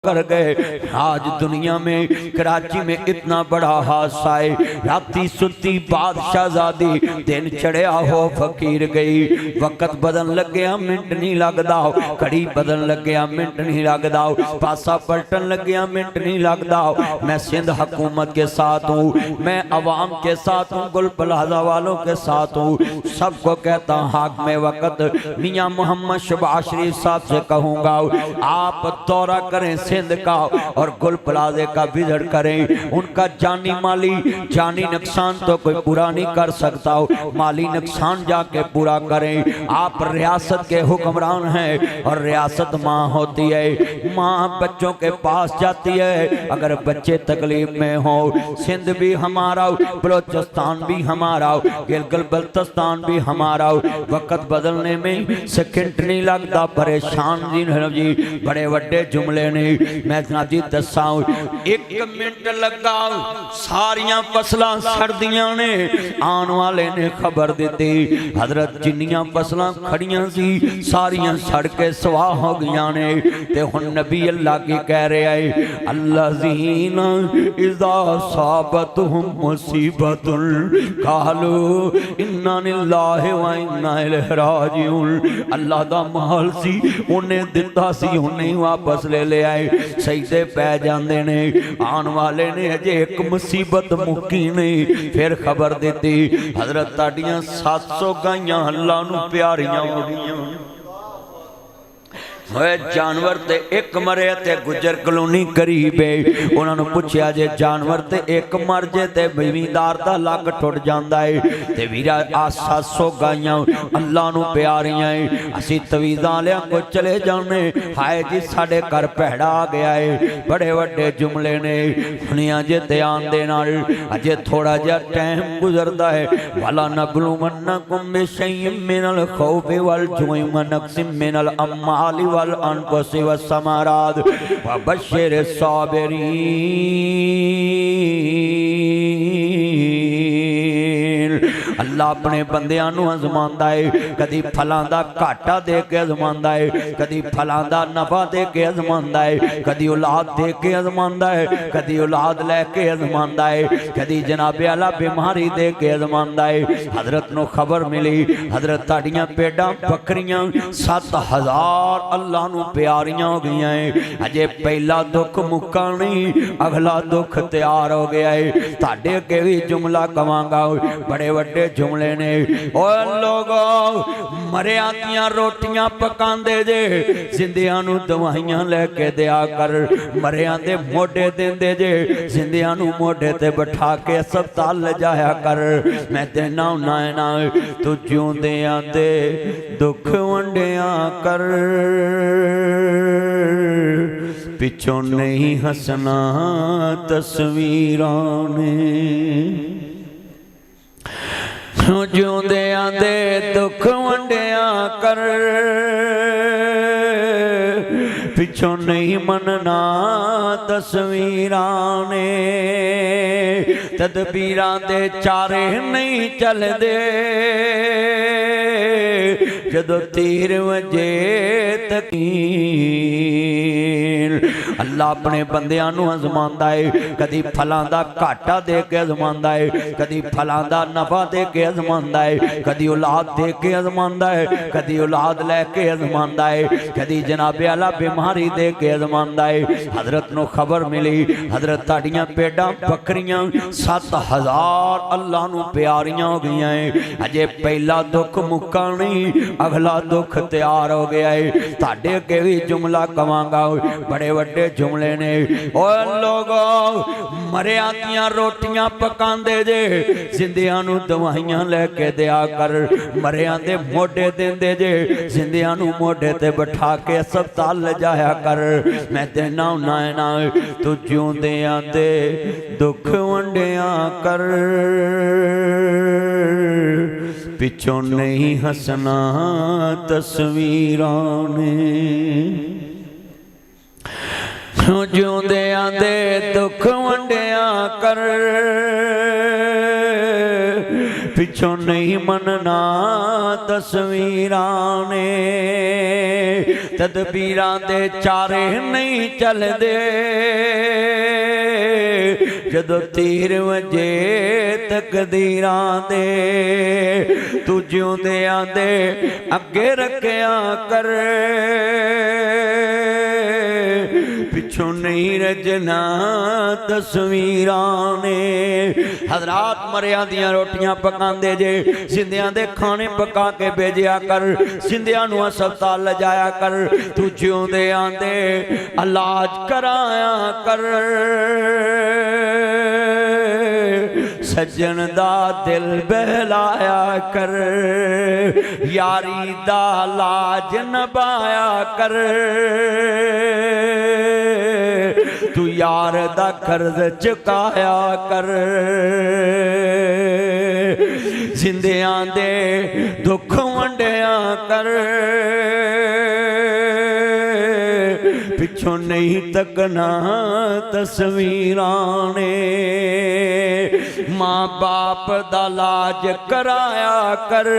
कर गए। आज दुनिया में कराची में इतना बड़ा हादसा है, राती सुती बादशाहजादी, दिन चढ़िया हो फकीर गई। वक्त बदन लग्या मिनट नहीं लगदा, घड़ी बदन लग्या मिनट नहीं लगदा, पासा पलटन लग्या मिनट नहीं लगदा। मैं सिंध हुकूमत के साथ हूँ, मैं अवाम के साथ हूँ, गुल प्लाजा वालों के साथ हूँ। सबको कहता हूँ हाकिम वक्त मियाँ मोहम्मद शहबाज शरीफ साहब से कहूँगा आप दौरा करें सिंध का और गुल प्लाजे का विजिट करें। उनका जानी माली जानी नुकसान तो कोई पूरा नहीं कर सकता हो, माली नुकसान जाके पूरा करें। आप रियासत के हुक्मरान हैं और रियासत माँ होती है, माँ बच्चों के पास जाती है अगर बच्चे तकलीफ में हो। सिंध भी हमारा, बलोचिस्तान भी हमारा, गिलगित बल्तिस्तान भी हमारा। वक्त बदलने में सेकंड नहीं लगता, परेशान जी बड़े वड्डे जुमले ने मैं जी दसा। एक मिनट लगा सारिया फसलां सड़दियां ने, आने वाले ने खबर दी हजरत जिन्नियां फसलां खड़ियां सी सारियां सड़ के स्वाह हो गई ने। ते हुण नबी अल्लाह की कह रहा है अल्लाज़ीना इज़ा साबतहुम मुसीबतुन कालू इन्ना लिल्लाहि व इन्ना इलैहि राजिऊन। अल्लाह दा माल सी उन्हें दिता सी, उन्हें वापस ले ले आए। सजदे पै जांदे ने, आने वाले ने अजे एक मुसीबत मुक्की नहीं। फिर खबर दी हजरत ताड़ियां 700 गाइयां अल्लाह नूं प्यारियां हो गईयां। जानवर ते एक मरे ते गुजर कलोनी करीब है, उन्होंने पूछा जे जानवर ते एक मर जे ते जमींदार दा लक टुट जांदा है। ते वीरा आ 700 गाइयां अल्लाह नूं प्यारियां है, असी तवीज़ां वालियां को चले जाने। हाय जी साडे घर भैड़ा आ गया है, बड़े वड्डे जुमले ने सुनिया जे ध्यान दे नाल। अजे थोड़ा जिहा टाइम गुजरदा है। वला नबलुवन्नकुम बिशैइन मिनल खौफि वल जुई व नक्सिम मिनल अम्वालि वल अनफुसि वस्समरात व बश्शिर साबिरीन। अल्लाह अपने बंदियां नूं आज़मांदा है, कदी फलां दा घाटा दे के आज़मांदा है, कदी फलां दा नफा दे के आज़मांदा है, कदी औलाद दे के आज़मांदा है, कदी औलाद लैके आज़मांदा है, कदी जनाबे आला बीमारी दे के आज़मांदा है। हजरत नूं खबर मिली हजरत ताड़ियां पेडां बकरियां 7000 अल्लाह नूं प्यारियां हो गई हैं। अजे पहला दुख मुक्का नहीं, अगला दुख तैयार हो गया है। ताड़े अगे भी जुमला कवांगा, बड़े वड्डे जुमले ने। और लोगों मरिया दियां रोटियां पकांदे जे, जिंदियां नूं दवाइयां लेके दिया कर। मरिया दे मोढे देंदे जे, जिंदियां नूं मोढे ते बिठा के अस्पताल ले जाया कर। मैं देना हुन्ना है ना, तू जिउंदियां दे दुख वंडिया कर, पिछों नहीं हसना तस्वीरां ने। जिउंदियां दे दुख वंडिया कर, पिछों नहीं मनना तस्वीरां ने। तदबीरां दे चारे नहीं चलदे, जदों तीर वजे तकीर। अल्लाह अपने बंदियां नूं आज़मांदा है, कदी फलां दा घाटा दे के आज़मांदा है, कदी फलां दा नफा दे के आज़मांदा है, कदी औलाद दे के आज़मांदा है, कदी औलाद लैके आज़मांदा है, कदी जनाबे आला बीमारी दे के आज़मांदा है। हजरत नूं खबर मिली हजरत ताड़ियां पेडां बकरियां 7000 अल्लाह नूं प्यारियां हो गई हैं। अजे पहला दुख मुक्का नहीं, अगला दुख तैयार हो गया है। ताड़े अगे भी जुमला कवांगा, बड़े वड्डे जुमले ने। और लोगों मरिया दियां रोटियां पकांदे जे, जिंदियां नूं दवाइयां लेके दिया कर। मरिया दे मोढे देंदे जे, जिंदियां नूं मोढे ते बिठा के अस्पताल ले जाया कर। मैं देना हुन्ना है ना, तू जिउंदियां दे दुख वंडिया कर, पिछों नहीं हसना तस्वीरां ने। जिउंदियां दे दुख वंडिया कर, पिछों नहीं मनना तस्वीरां ने तदबीरां दे चारे नहीं चलदे जदों तीर वजे तकदीरां दे तू जिउंदियां दे अगे रखिया कर पिछों नहीं रजना तस्वीरां ने। हजरात मरिया दियां रोटियां पकांदे जे जिंदियां दे खाने पका के भेजिया कर जिंदियां नूं अस्पताल ले जाया कर तू जिउंदियां दे इलाज कराया कर सज्जन दा दिल बहलाया कर यारी दा लाज नभाया कर तू यार दा कर्ज चुकाया कर जिंदियां दे दुख वंडिया कर पिछों नहीं तकना तस्वीरां ने। माँ बाप दा लाज कराया कर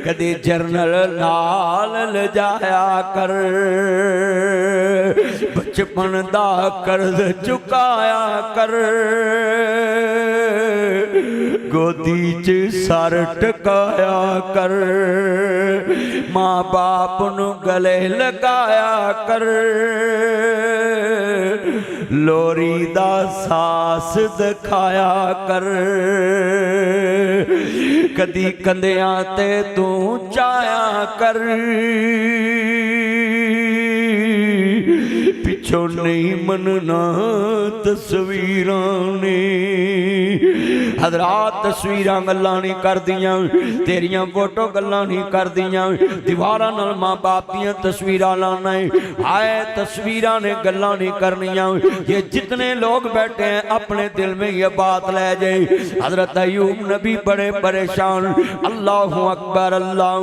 कदी जरनल नाल ले जाया कर बचपन दा कर्ज चुकाया कर गोदी च सर टकाया कर माँ बाप नू गले लगाया कर लोरी दा सास दिखाया कर कदी कंधियां ते तू चाया कर पिछों नहीं मनना तस्वीरां ने। हजरात तस्वीरां गल्लां नहीं करदियां तेरियां फोटो गल्लां नहीं करदियां दीवारां नाल मां बाप दियां तस्वीरां लाना हाय तस्वीरां ने गल्लां नहीं करनियां। ये जितने लोग बैठे हैं अपने दिल में ये बात ले जाए। हजरत अय्यूब नबी बड़े परेशान अल्लाहु अकबर अल्लाह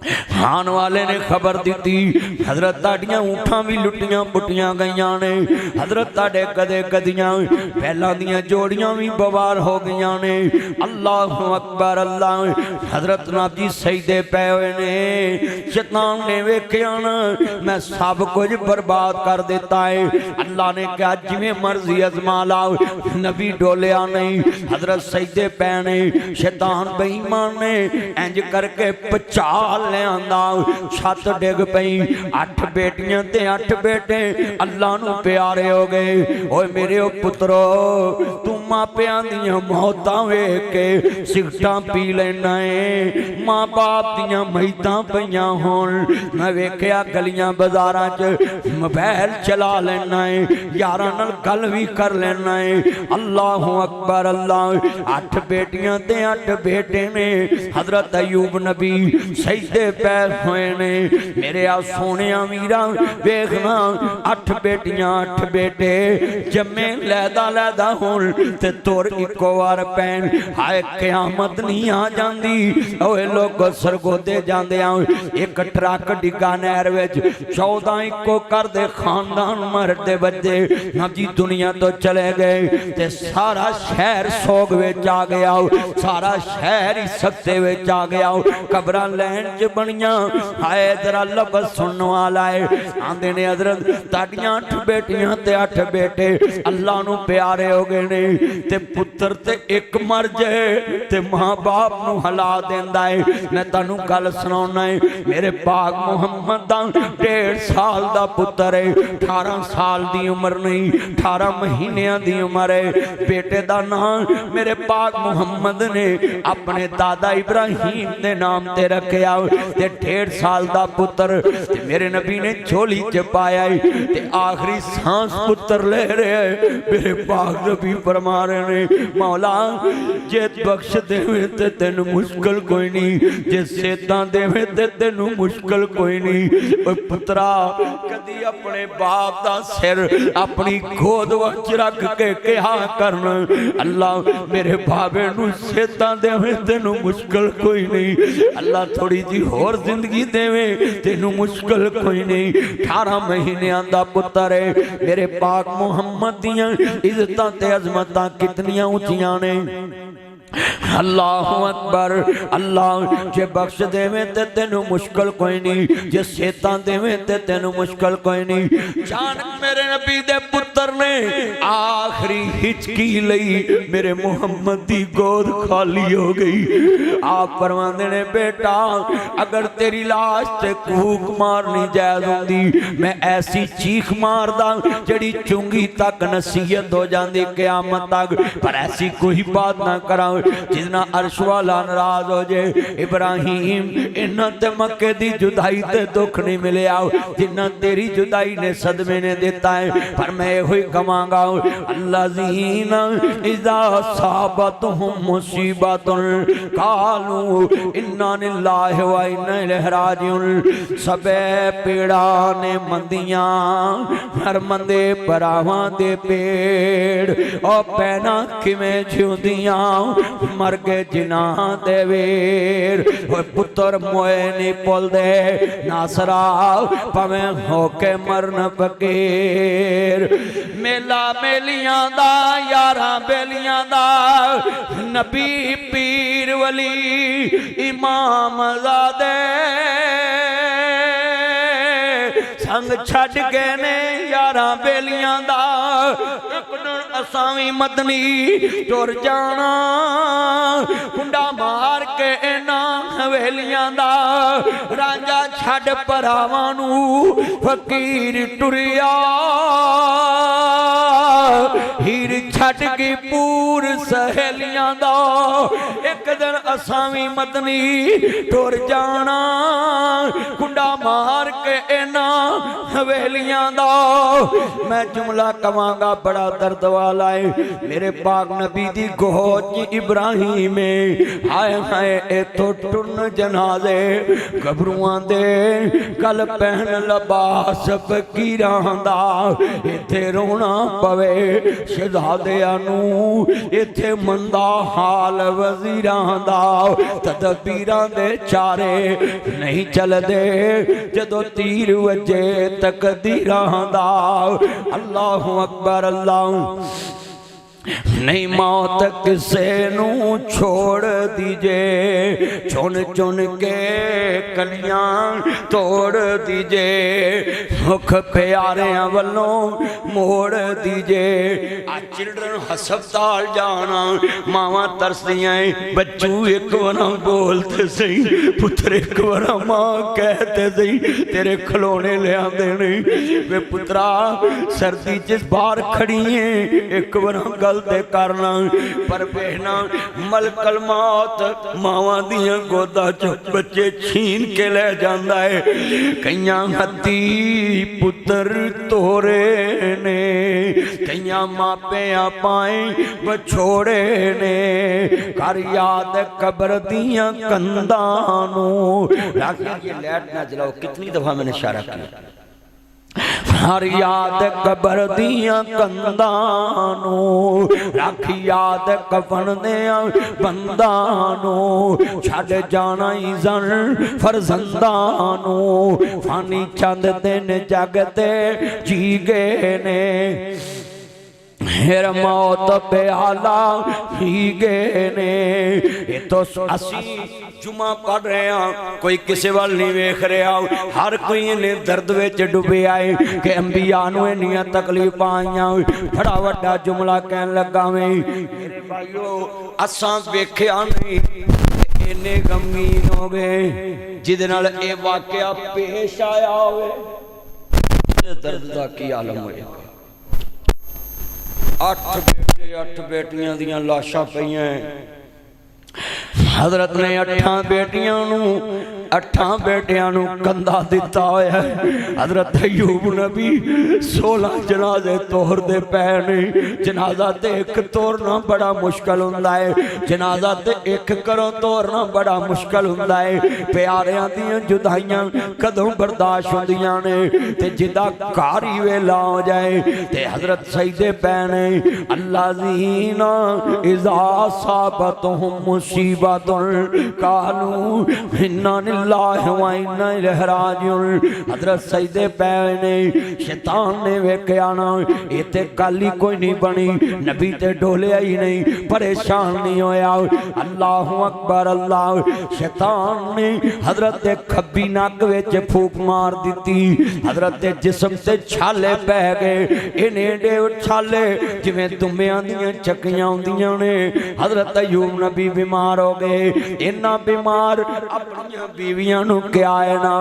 खान वाले ने खबर दी हजरत ताड़ियां ऊँठां भी लुटियां पुटियां गईयां ने हजरत ताड़े कदे कदियां पहलां दियां जोड़ियां भी बवार हो गईयां ने। अल्लाह अकबर अल्लाह हजरत नाजी सजदे पे हुए ने शैतान ने वेखिया ना मैं सब कुछ बर्बाद कर दिता है। अल्लाह ने कहा जिवें मर्जी अजमा लाओ नबी डोलिया नहीं हजरत सजदे पे ने शैतान बेईमान ने इंज करके पचाल छत डिग पई 8 बेटियां ते 8 बेटे अल्लाह नू प्यारे हो गए। ओए मेरे ओ पुत्रो तू मापियां दियां मौतां वेख के सिगटां पी लेना है मां बाप दियां मईतां पईयां होण मैं वेखिया गलियां बाजारां च मोबाइल चला लेना है यारां नाल गल भी कर लेना है। अल्लाह अकबर अल्लाह 8 बेटियां ते 8 बेटे ने हजरत अय्यूब नबी सजदे पैर होए ने मेरे आ सोने वीरा वेखना 8 बेटियां 8 बेटे जम्मे लैदा लैदा होण ते तुर इको वार पैन हाय क़यामत नहीं आ जांदी। ओए लोग सरगोदे जांदे एक ट्रक डिगा नहर विच 14 इको कर दे खानदान मरदे बच्चे नबी दुनिया तो चले गए ते सारा शहर सोग विच आ गया सारा शहर ही सत्ते विच आ गया कब्रां लैण च बनियां हाय जरा लफ्ज़ सुनने वाला है आंदे ने हजरत ताड़ियां 8 बेटियां ते 8 बेटे अल्लाह नू प्यारे हो गए ने ते पुत्र ते एक मर जाए ते मां बाप नू हला देंदा है। मैं तानू गल सुनाउणा है मेरे पाक मुहम्मद दा 1.5 साल दा पुत्र है 18 साल दी उम्र नहीं 18 महीनों दी उम्र है बेटे दा नाम मेरे पाक मुहम्मद ने अपने दादा इब्राहिम दे नाम ते रखिया ते 1.5 साल दा पुत्र ते मेरे नबी ने झोली च पाया ते आखिरी सांस पुत्र ले रहे है। मेरे पाक नबी फरमा रहे ने मौला जे बख्श देवे ते तेन मुश्किल कोई नहीं जे सेता देवे ते तेन मुश्किल कोई नहीं। ओए पुत्रा कदी अपने बाप दा सिर अपनी गोद विच रख के कहा करना अल्लाह मेरे बाबे नू सेता देवे तेन मुश्किल कोई नहीं। अल्लाह थोड़ी जी होर जिंदगी देवे तेनू मुश्किल कोई नहीं। 18 महीनों दा पुत्र है मेरे पाक मुहम्मद दियां इज्जतां ते अजमतां कितनियां ऊंचियां ने। अल्लाह अकबर। अल्लाह जे बख्श देवे ते तेनू मुश्किल कोई नहीं, जे सेहतां देवे ते तेनू मुश्किल कोई नहीं। जान मेरे नबी दे पुत्र ने आखिरी हिचकी लई मेरे मुहम्मद दी गोद खाली हो गई। आप फरमांदे ने बेटा अगर तेरी लाश ते कूक मारनी जायज होंदी मैं ऐसी चीख मारदा जड़ी चुंगी तक नसीहत हो जाती क़यामत तक, पर ऐसी कोई बात ना करा जितना अर्श वाला नाराज हो जाए। इब्राहिम इन्हां ते मक्के दी जुदाई ते दुख नहीं मिलिया जिन्ना तेरी जुदाई ने सदमे ने दिता है। पर मैं यही कहांगा अल्लाज़ीना इज़ा साबतहुम मुसीबतुन कालू इन्ना लिल्लाहि व इन्ना इलैहि राजिऊन। सबे पेड़ा ने मंदियां हर मंदे भरावां दे पेड़ ओ पैना किवें जिउंदियां मर गए जिन्हां दे वीर। पुत्र मोए नहीं भुलदे नासरा भावें होके मरन फकीर। मेला मेलियां दा यारां बेलियां दा नबी पीर वली इमाम ज़ादे संग छड़ गए ने यारां बेलियां दा। असां भी मदनी तुर जाना कुंडा मार के इना हवेलियां दा। रांझा छड़ भरावां नू फकीर टुरिया हीर छड़ के पूर सहेलियां दा। एक दिन असां भी मदनी तुर जाना कुंडा मार के इना हवेलियां दा। मैं जुमला कवांगा बड़ा दर्द वाला है मेरे पाक नबी दी गोद इब्राहिम हाय हाय इथों टुरन जनाजे गबरूआं दे कल पहन लबास फकीरां दा। इथे रोना पवे शहजादियां नू इथे मंदा हाल वजीरां दा। तदबीरां दे चारे नहीं चलदे जदों तीर वजे तकदीरां दा। अल्लाह अकबर। अल्लाह नहीं मौत किसे नू छोड़ दीजे चुन चुन के कलियां तोड़ दीजे मुख प्यारियां वल्लों मोड़ दीजे। चिल्ड्रन हस्पताल जाना मावां तरसदियां बच्चू एक बार बोलते सही पुत्र एक बार मां कहते सही तेरे खिलौने लिया देने वे पुत्रा सर्दी च बाहर खड़ी है एक बार गलते करना। पर बहना मलकल मौत मावां दियां गोदा च बच्चे छीन के ले जांदा है। कईयां हत्ती पुत्र तोरे ने कईयां मापियां पाए बछोड़े ने। कर याद कब्र दियां कंधां नू। ये लाइट ना जलाओ कितनी दफा मैंने इशारा किया। हर याद कब्र दियां कंधां नू रख याद कफन दियां बंदां नू। छड़ जाना ही जन फरजंदां नू फानी चंद दिन जगते जी गए ने। फिर मौत प्याला ही गए ने। ये तो असी जुमा पढ़ रहे हैं कोई किसी वाल नहीं वेख रहा। हर कोई इन्हें दर्द विच डुबे आए कि अंबिया नूं इन्नियां तकलीफां आईयां। बड़ा वड्डा जुमला कहन लगा मैं मेरे भाईओ असां वेखिया नहीं इन्ने गमगीन हो गए जिहदे नाल ये वाकया पेश आया होवे। दर्द दा की आलम होएगा। 8 बेटे 8 बेटियां दियां लाशां पईयां। हजरत ने 8 बेटियां नू 8 बेटियां नू कंधा दिता होया। हजरत अयूब नबी 16 जनाजे तोड़ते पे ने। जनाजा ते एक तोड़ना बड़ा मुश्किल हुंदा है। जनाजा ते एक करो तोड़ना बड़ा मुश्किल हुंदा है। प्यारियां दियां जुदाइयां कदों बर्दाश्त होंदियां ने ते जिदा घर ही वेला हो जाए ते हजरत सईदे पैने अल्लाज़ीना इज़ा साबतहुम मुसीबतुन कालू इन्ना लिल्लाहि व इन्ना इलैहि राजिऊन। हजरत सजदे पे ने, शैतान ने वेख्या ना इत्थे गल ही कोई नहीं बनी, नबी ते डोलिया ही नहीं, परेशान नहीं होया। अल्लाहु अकबर अल्लाह। शैतान ने हजरत दे खब्बी नक विच फूक मार दी, हजरत दे जिस्म ते छाले पै गए, इन्ने डे छाले जिवें दुम्बियां दियां चक्कियां हुंदियां ने। हजरत अयूब नबी बीमार हो गए, इन्ना बीमार अपनी बीवियां नू क्या है ना।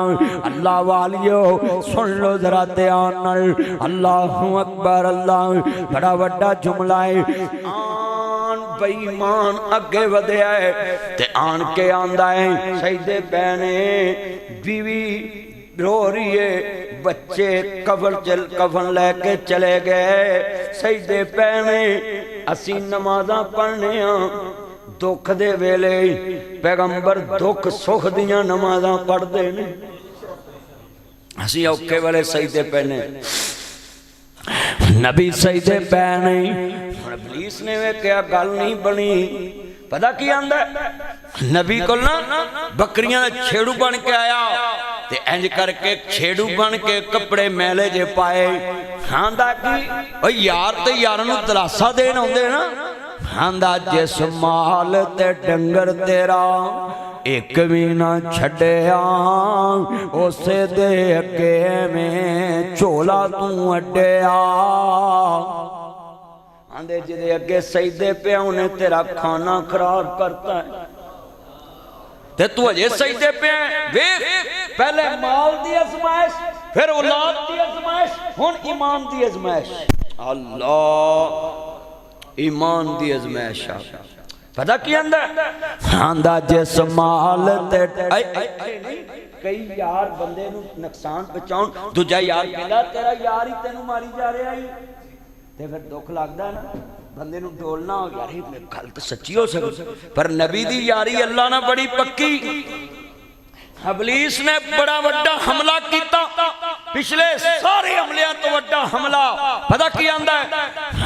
अल्लाह वालियो सुन लो जरा ध्यान नाल, अल्लाहु अकबर अल्लाह। बड़ा वड्डा जुमला है। आन बेईमान अगे वधया है ते आन के आंदा है सजदे पैने, बीवी रो रही है, बच्चे कफन लैके चले गए, सजदे पैने। असी नमाज़ां पढ़ने दुख दे वेले, पैगंबर दुख सुख दियां नमाज़ां पढ़ते ने, असी औखे वाले सजदे पैने, नबी सजदे पै नहीं। पुलिस ने वेख्या गल नहीं बनी, पता की आंदा नबी को ना बकरियां दा छेड़ू बन के आया ते इंज करके छेड़ू बन के कपड़े मैले जे पाए। आंदा की ओ यार ते यारां नू दलासा देन आउंदे ना। आंदा जिस माल ते डंगर तेरा एक भी ना छड़िया, उसे दे अगे में झोला तू अड्डिया। आंदे जिदे अगे सजदे पे उन्हें तेरा खाना खराब करता है ते तू अजे सजदे पे वेख, पहले माल दी आजमाइश, फिर औलाद दी आजमाइश, हुण ईमान दी आजमाइश। अल्लाह ईमान दी आजमाइश। पता की आंदा आंदा जिस माल ते कई यार बंदे नू नुकसान पहुंचाउण, दूजा यार कहंदा तेरा यार ही तेनू मारी जा रहा है, ते फिर दुख लगदा ना बंदे नू डोलना। यार गल तो सच्ची हो सकती, पर नबी दी यारी अल्लाह ना बड़ी पक्की। इबलीस ने बड़ा वड्डा हमला किया, पिछले सारे हमलियां तो वड्डा हमला। पता की आंदा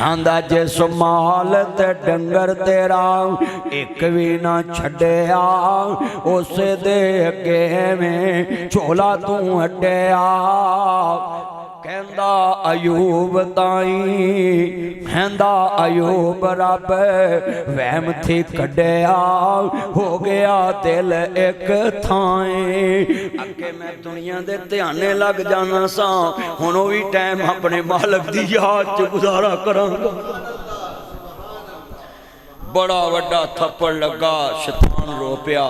आंदा जिस माल ते डंगर तेरा एक भी ना छड़िया, उसे दे अगे में झोला तू अड्डिया। कहंदा अयूब ताई, कहंदा अयूब रब वहम थी कढ़िया, हो गया दिल एक थाए। अगे मैं दुनिया दे ध्याने लग जाना सा, हुण भी टाइम अपने मालक दी याद च गुजारा करांगा। बड़ा वड्डा थप्पड़ लगा, शैतान रो पिया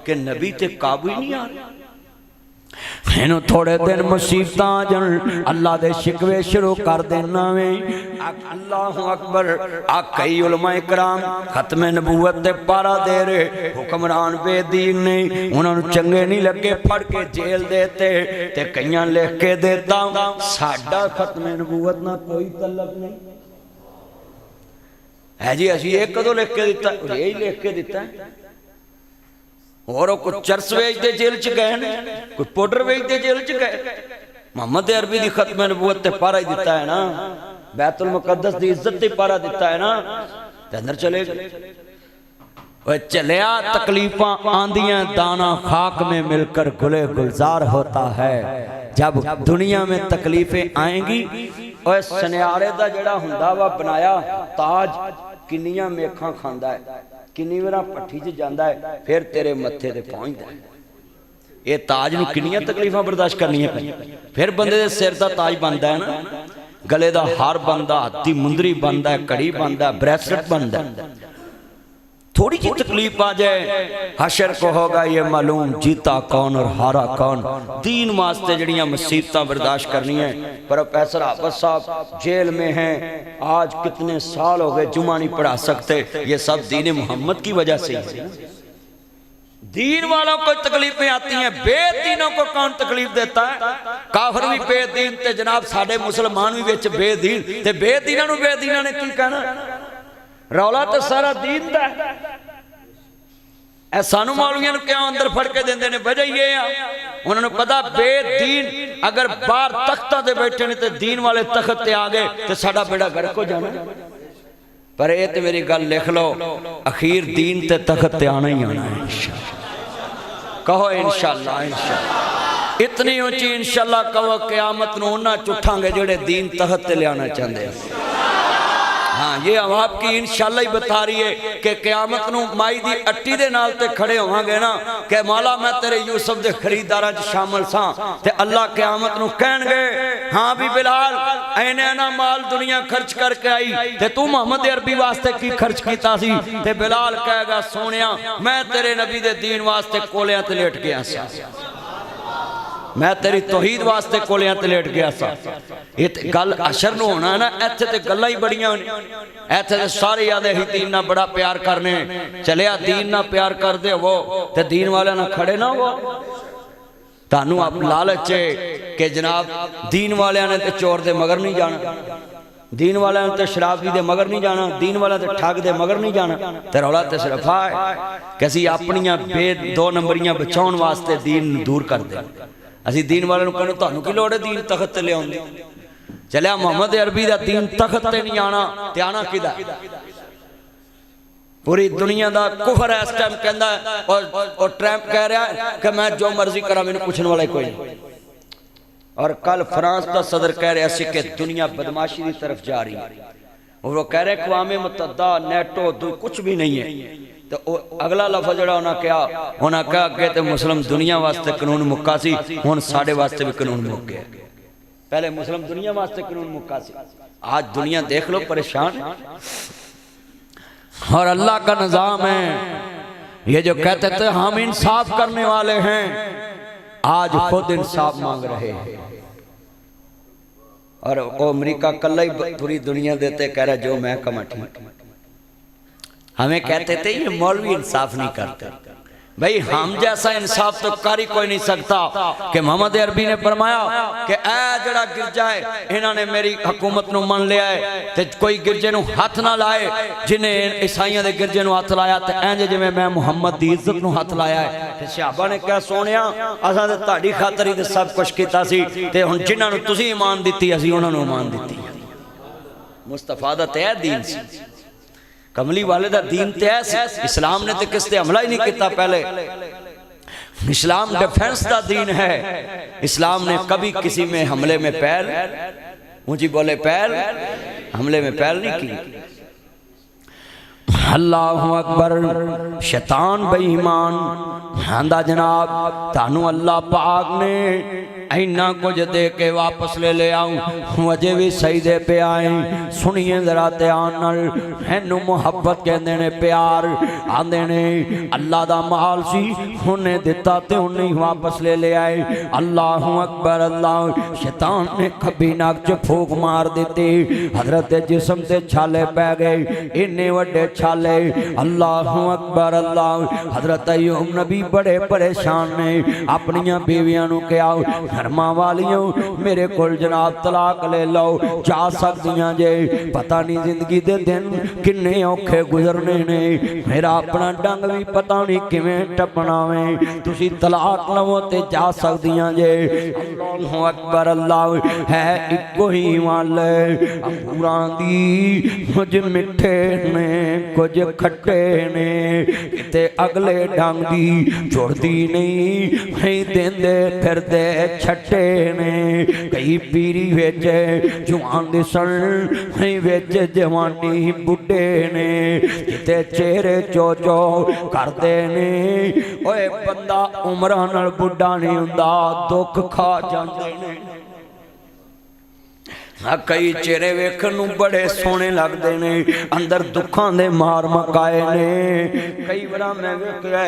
कि नबी ते काबू ही नहीं आ रहा। इन्हू थोड़े दिन मुसीबत आ जान, अल्लाह दे शिकवे शुरू कर देना वे। अल्लाहु अकबर। आ कई उलमाए कराम खत्मे नबूवत ते पारा दे रहे, हुक्मरान बेदीन ने उन्होंने चंगे नहीं लगे, फड़ के जेल देते ते कईयां लिख के देता साडा खत्मे नबूवत ना कोई तलब नहीं है जी। असी एक कदों लिख के दिता, यही लिख के दिता है। और कोई चरस वेचते जेल च गए, कोई पाउडर वेचते जेल च गए। मोहम्मद अरबी की खत्म नबूवत ते पारा ही दिता है ना, बैतुल मुकद्दस की इज्जत ते पारा दिता है ना, ते अंदर चले गए। चलिया तकलीफा आंदियां, दाना खाक में मिलकर गुले गुलजार होता है। जब दुनिया में तकलीफें आएंगी, और सनियारे का जड़ा हुंदा वा बनाया ताज किन्नियां मेखां खांदा है, किन्नी बार भट्ठी च जांदा है, फिर तेरे मत्थे ते पहुंचदा है। ये ताज नूं किन्नियां तकलीफां बर्दाश्त करनियां पईयां, फिर बंदे दे सिर दा ताज बनदा है ना, गले दा हार बनदा, हत्थ दी मुंदरी बनदा है, घड़ी बनदा, ब्रेसलेट बनदा। थोड़ी सी तकलीफ आ जाए, हशर को होगा ये मालूम जीता कौन और हारा कौन। दीन वास्ते जड़ियां मुसीबत बर्दाश्त करनी है। प्रोफेसर आफत साहब जेल में हैं, आज कितने साल हो गए, जुमा नहीं पढ़ा सकते। ये सब दीन मोहम्मद की वजह से है। दीन वालों को तकलीफें आती हैं, बेदीनों को कौन तकलीफ देता है? काफिर भी बेदीन ते जनाब साडे मुसलमान भी विच बेदीन, ते बेदीनां नूं बेदीनां ने की कहना? रौला तो सारा दीन दा है। सानू मौलवियां नूं क्यों अंदर फड़ के देंदे ने? वजह ये आ, उन्होंने पता बेदीन अगर बाहर तख्तां ते बैठे ने ते दीन वाले तख्त ते आ गए ते साडा बेड़ा गर्क हो जाना। पर ये तो मेरी गल लिख लो, अखीर दीन ते तख्त ते आना ही आना है। कहो इंशाअल्लाह इंशाअल्लाह। इतनी ऊंची इंशाअल्लाह कहो क़यामत नूं उन्हां चुठांगे जेड़े दीन तहत ते लियाना चाहते हैं। हाँ ये हम आपकी इंशाअल्लाह ही बता रही है कि क़यामत नूं माई दी अट्टी दे नाल ते खड़े होवांगे ना कि मौला मैं तेरे यूसुफ दे खरीदारां च शामिल सां ते अल्लाह क़यामत नूं कहणगे हाँ भी बिलाल ऐने ना माल दुनिया खर्च करके आई ते तू मोहम्मद अरबी वास्ते की खर्च कीता सी ते बिलाल कहेगा सोनिया मैं तेरे नबी दे दीन वास्ते कोलियां ते लेट गया सा, मैं तेरी तौहीद वास्ते कोलियां ते लेट गया सा। ये गल अशर नूं होना है ना, इत्थे ते गल्लां ही बड़ियां ने, इत्थे ते सारे आदे ही दीन नाल बड़ा प्यार करने चलिया दीन नाल प्यार करदे हो ते दीन वाले नाल खड़े ना हो। तानू आप लालच है कि जनाब दीन वाले ने ते चोर दे मगर नहीं जाना, दीन वाले ने ते शराबी दे मगर नहीं जाना, दीन वाले ते ठग दे मगर नहीं जाना। ते रौला ते सिर्फ है कि असीं अपनियां बे दो नंबरियां बचाउण वास्ते दीन दूर कर दे। असी दीन वाले कहने तुहानू की लोड़ है दीन तखत ते लियाउण दी, चलिया मोहम्मद अरबी दा दीन तखत ते नहीं आना ते आना किदा? पूरी दुनिया दा कुफर है इस टाइम कहंदा और ट्रम्प कह रहा है कि मैं जो मर्जी करा मैनू पूछने वाला कोई नहीं। और कल फ्रांस का सदर कह रहा सी कि दुनिया बदमाशी की तरफ जा रही है और वो कह रहे अक़वाम मुत्तहिदा नेटो कुछ भी नहीं है। तो अगला लफ्ज़ जड़ा उन्हें कहा अगे तो मुस्लिम दुनिया वास्ते कानून मुक्का सी, हुण साडे वास्ते भी कानून मुक गया। पहले मुस्लिम दुनिया वास्ते कानून मुक्का सी, आज दुनिया देख लो परेशान है। और अल्लाह का निज़ाम है ये जो कहते थे हम इंसाफ करने वाले हैं, आज खुद इंसाफ मांग रहे हैं। और वो अमरीका कल्ला ही पूरी दुनिया देते कह रहा जो मैं कमा ठीक। हमें कहते थे ये मौलवी इंसाफ नहीं करते, भाई हम जैसा इंसाफ तो कर ही कोई नहीं सकता। कि मोहम्मद अरबी ने फरमाया कि ऐ जड़ा गिरजा है इन्होंने मेरी हुकूमत नूं मन लिया है ते कोई गिरजे नूं हथ ना लाए, जिन्हें ईसाइयां दे गिरजे नूं हथ लाया ते इंज जिवें मैं मुहम्मद दी इज्जत नूं हथ लाया है। ते सहाबा ने कहा सोनिया असां ते तुहाडी खातर ही ते सब कुछ कीता सी ते हुण जिन्हां नूं तुसीं ईमान दित्ती असीं उन्हां नूं ईमान दित्ती। मुस्तफा दा ते दीन सी, कमली वाले दा दीन ते है। इस्लाम ने तो किस ते हमला ही नहीं किया, पहले इस्लाम डिफेंस का दीन है। इस्लाम ने कभी किसी में हमले में पैर ऊंची बोले पैर हमले में पैर नहीं की। अल्लाहु अकबर। शैतान बेईमान आंदा जनाब तानू अल्लाह पाक ने इन्ना कुछ दे के वापस ले आऊं अजे भी सही दे पे आए। सुनिए जरा ध्यान नाल, मैनू मुहब्बत कहंदे ने प्यार आंदे ने। अल्लाह दा माल सी उन्हें दिता ते उन्हें वापस ले आए। अल्लाहु अकबर अल्लाह। शैतान ने खब्बी नाक च फूक मार दी, हजरत जिस्म ते छाले पै गए, इन्ने वड्डे छाले। अल्लाहु अकबर अल्लाह। हजरत अय्यूब नबी बड़े परेशान ने, अपनियां बीवियां नू कहा धर्मा वालियों मेरे को जनाब तलाक ले लो, जा सकदियां जे, पता नहीं जिंदगी दे दिन किन्ने औखे गुजरने ने, मेरा अपना डंग भी पता नहीं किवें टपना वे, तुसी तलाक लवो ते जा सकदियां जे। अल्लाहु अकबर अल्लाह। है इको ही वाल अंगूरां दी कुछ मिठे ने कुछ खट्टे ने, किते अगले डंग दी जुड़दी नहीं देंदे फिरदे छट्टे ने। कई पीरी विच जवान दिसन विच जवानी बुढ़े ने, किते चेहरे चो चो करदे ने। ओए बंदा उमरां नाल बुढ़ा नहीं हुंदा, दुख खा जांदे ने। कई चेहरे वेखण नूं बड़े सोहणे लगदे ने, अंदर दुखां दे मार मकाए ने। कई बार मैं वेखिआ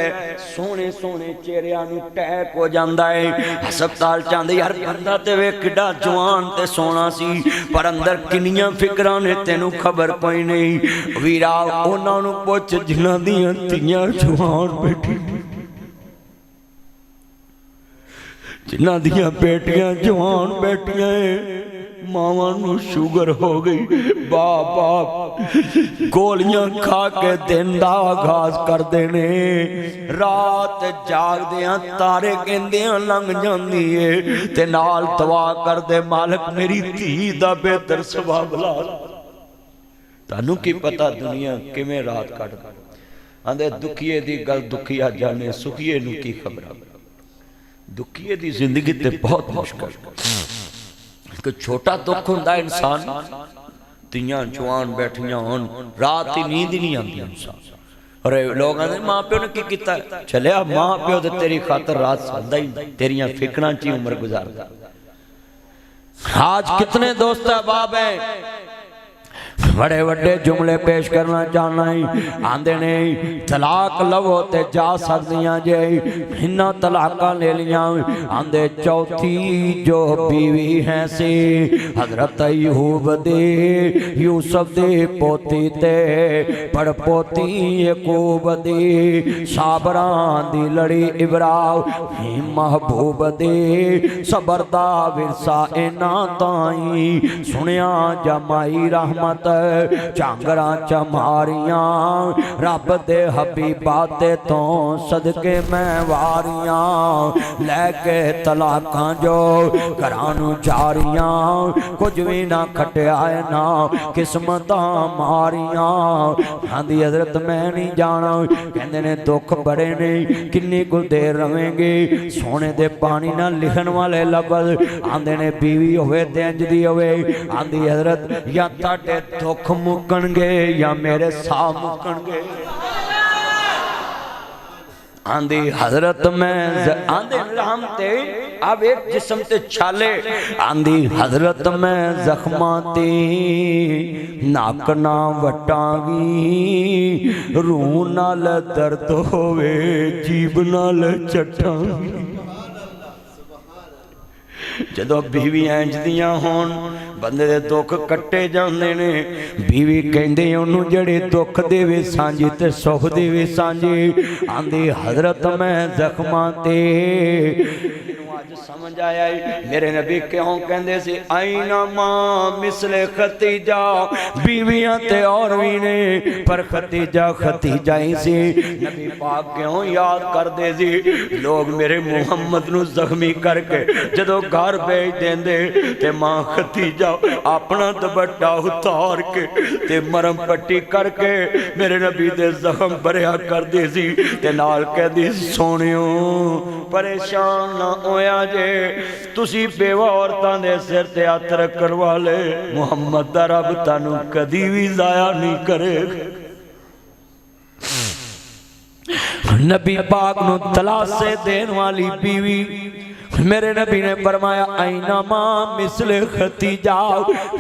सोहणे सोहणे चेहरिਆਂ नूं टैक हो जांदा है। हस्पताल चांदे यार बंदा ते वे किड्डा जवान ते सोहना सी, पर अंदर किन्नियां फिकरां ने तैनूं खबर कोई नहीं। वीरा उन्हां नूं पुछ जिन्हां दीयां धीआं जवान बैठी, जिन्हां दीयां बेटियां जवान बैठियां मावां नूं शुगर हो गई, बाप बाप गोलियां खा के दिन दा आगाज करदे ने। रात जागदियां तारे कहंदियां लंघ जांदी है ते नाल दुआ करदे मालिक मेरी धी दा बेहतर सुभाव ला। तानू की पता दुनिया किवें रात कट आंदे दुखिए दी गल दुखिया जाने सुखिए नूं की खबर। दुखिए दी जिंदगी ते बहुत मुश्किल। एक छोटा दुख हुंदा इंसान तियां जवान बैठियां होन रात की नींद ही नहीं आती इंसान। अरे लोग आते माँ प्यो ने की किया चलिया माँ प्यो तो तेरी खातर रात सोंदा ही तेरिया फिकरां च उम्र गुजारदा। आज कितने दोस्त अहबाब हैं बड़े बड़े जुमले पेश करना चाहना ही आंदे ने तलाक लवो ते जा सकदियां जे इन्ना तलाका ले लिया आंदे चौथी जो बीवी है सी हजरत यूब दे यूसुफ दे पोती ते पड़पोती यकूब दे साबरां दी लड़ी इब्राहिम महबूब दे सबर दा विरसा इना ताई सुनिया जमाई रहमत झांगरा चमारियां रब दे हबीबा ते तो सदके मैं वारियां लैके तलाकां जो घरां नूं जारियां कुछ भी ना खटिया ना किस्मतां मारियां। आंदी हजरत मैं नहीं जाना कहंदे ने दुख बड़े ने किन्नी कुल देर रवेंगे सोने दे पानी ना लिखण वाले लफज आंदे ने बीवी होवे ते इंज दी होवे। आंदी हजरत या ताडे दुख मुकणगे या मेरे साह मुकणगे। आंदी हजरत मैं आंदे राम ते अब एक जिस्म ते छाले आंदी हजरत मैं जख्मां ते नाक ना वटांगी रूह नाल दर्द होवे जीभ नाल चटांगी। जदों बीवी इंज दियां होण बंदे दे दुख कट्टे जांदे ने। बीवी कहंदे ओनू जड़े दुख देवे सांझी ते सुख देवे सांझी। आंदी हजरत मैं जख्मां ते समझ आया मेरे नबी क्यों कहंदे सी आईना मां मिसले खतीजा बीवियां ते और भी ने पर खतीजा खतीजा ही सी। नबी पाक क्यों याद करदे सी लोग मेरे मुहम्मद नू जख्मी करके जदों घर भेज देंदे ते मां खतीजा अपना दुपट्टा उतार के ते मरम पट्टी करके मेरे नबी दे जख्म भरिया करदी सी ते नाल कहदी सोनियो परेशान ना होया जे तुसी बेवा औरतां दे सिर ते हथ रखण वाले मुहम्मद दा रब तानू कदी भी जाया नहीं करेगा। नबी पाक नू तलाशे देन वाली बीवी मेरे नबी ने फरमाया आईना मां मिसले खतीजा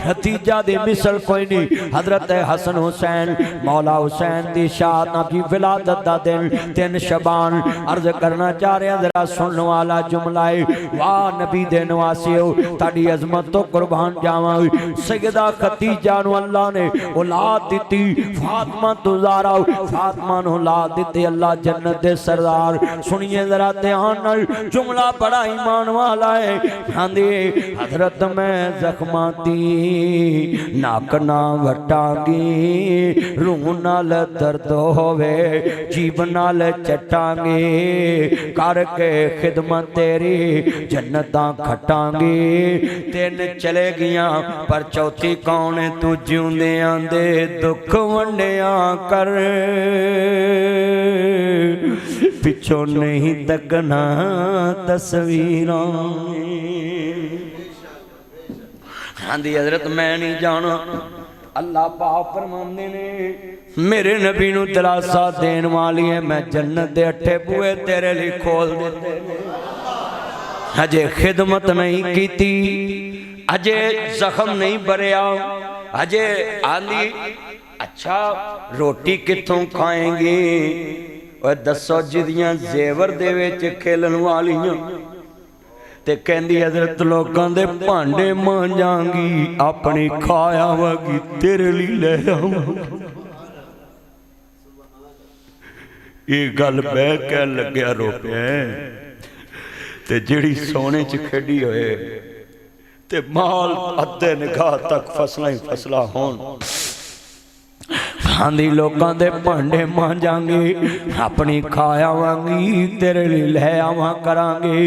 खतीजा दे मिसल कोई नहीं। हजरत हसन हुसैन मौला हुसैन दी शाहादत की विलादत दा दिन 3 शबान अर्ज करना चाह रहा जरा सुनने वाला जुमला है। वाह नबी दे नवासियो ताड़ी अजमत तो कुर्बान जावां। सैयदा खतीजा नु अल्लाह ने औलाद दिती फातिमा तो ज़हरा फातिमा नु औलाद दिती अल्लाह जन्नत दे सरदार। सुनिए जरा ध्यान नाल जुमला बड़ा ईमान वाला है। आंदी हजरत मैं जख्मां दी नाक ना वटांगी रूह नाल दर्द होवे जीभ नाल चटांगी करके खिदमत तेरी जन्नतां खटांगी। 3 चले गियां पर चौथी कौन है तू जिउंदियां दे दुख वंडिया कर पिछों नहीं तकना तस्वीरां। आंदी हजरत मैं नहीं जाना अल्लाह पाक फरमांदे ने मेरे नबी नू दिलासा देन वाली है मैं जन्नत दे 8 बूहे तेरे लिए खोल दिते। अजे खिदमत नहीं कीती अजे जख्म नहीं भरिया अजे आंदी अच्छा रोटी कित्थों खाएंगे और दसो जिदियां जेवर दे विच खेलन वालियां ते कहंदी हजरत लोकां दे भांडे मांजांगी अपनी खाया वगी तेरे लिए ले आवांगी। ये गल बह कह लग्या रो पे ते जिहड़ी सोने च खेडी होए ते माल अद्धे निगाह तक फसलां ही फसलां होण। आंधी लोगों के भांडे मांजांगे, अपनी खाया वांगी तेरे लिए लै आवा करांगे।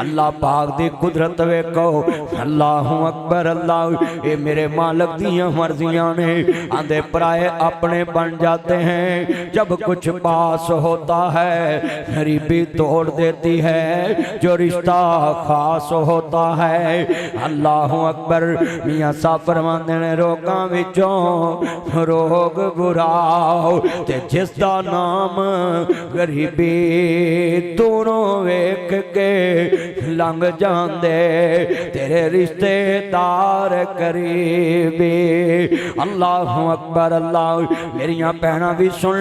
अल्लाह पाक दी कुदरत वेखो, अल्लाहु अकबर अल्लाह। ये मेरे मालिक दियां मर्जियां ने। आंधे पराए अपने बन जाते हैं जब कुछ पास होता है, गरीबी तोड़ देती है जो रिश्ता खास होता है। अल्लाहु अकबर। मियां साहब फरमांदे ने रोगां विचों रोग बुराओ ते जिसदा नाम गरीबी दोनों वेख के लंघ जांदे तेरे रिश्तेदार करीबी। अल्लाहु अकबर अल्लाह। मेरिया भैणां भी सुन,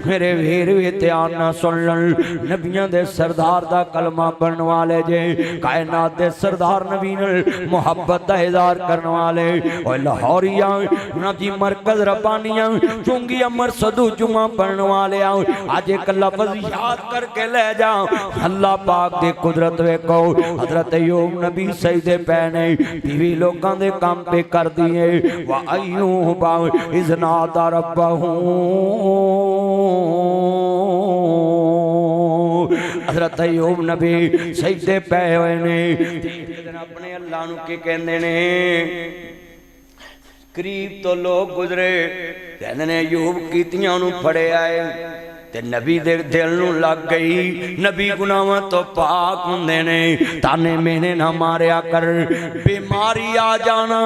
मेरे वीर भी ध्यान ना सुन। नबियां दे सरदार दा कलमा पढ़न वाले जे, कायनात दे सरदार नबी नाल मुहब्बत दा इज़हार करन वाले ओए लाहौरिया नबी मरकज रब्बानिया चुंगी अमर सदू जुमा पढ़न वाले आओ। आज एक लफ्ज़ याद करके ले जाओ। अल्लाह पाक दी कुदरत वेखो। हजरत अय्यूब नबी सजदे पे ने, बीवी लोकां दे काम पे कर दिए। वा अय्यूब इज़ नादा रब्बहू। हजरत अय्यूब नबी सजदे पे होए ने, अपने अल्लाह नू की कहंदे ने। करीब तो लोग गुजरे, कहंदे ने अय्यूब कीतियां नू फड़े आए ते नबी दे दिल नू लग गई। नबी गुनाहां तो पाक हुंदे ने, ताने मेने ना मारिया कर। बीमारी आ जाना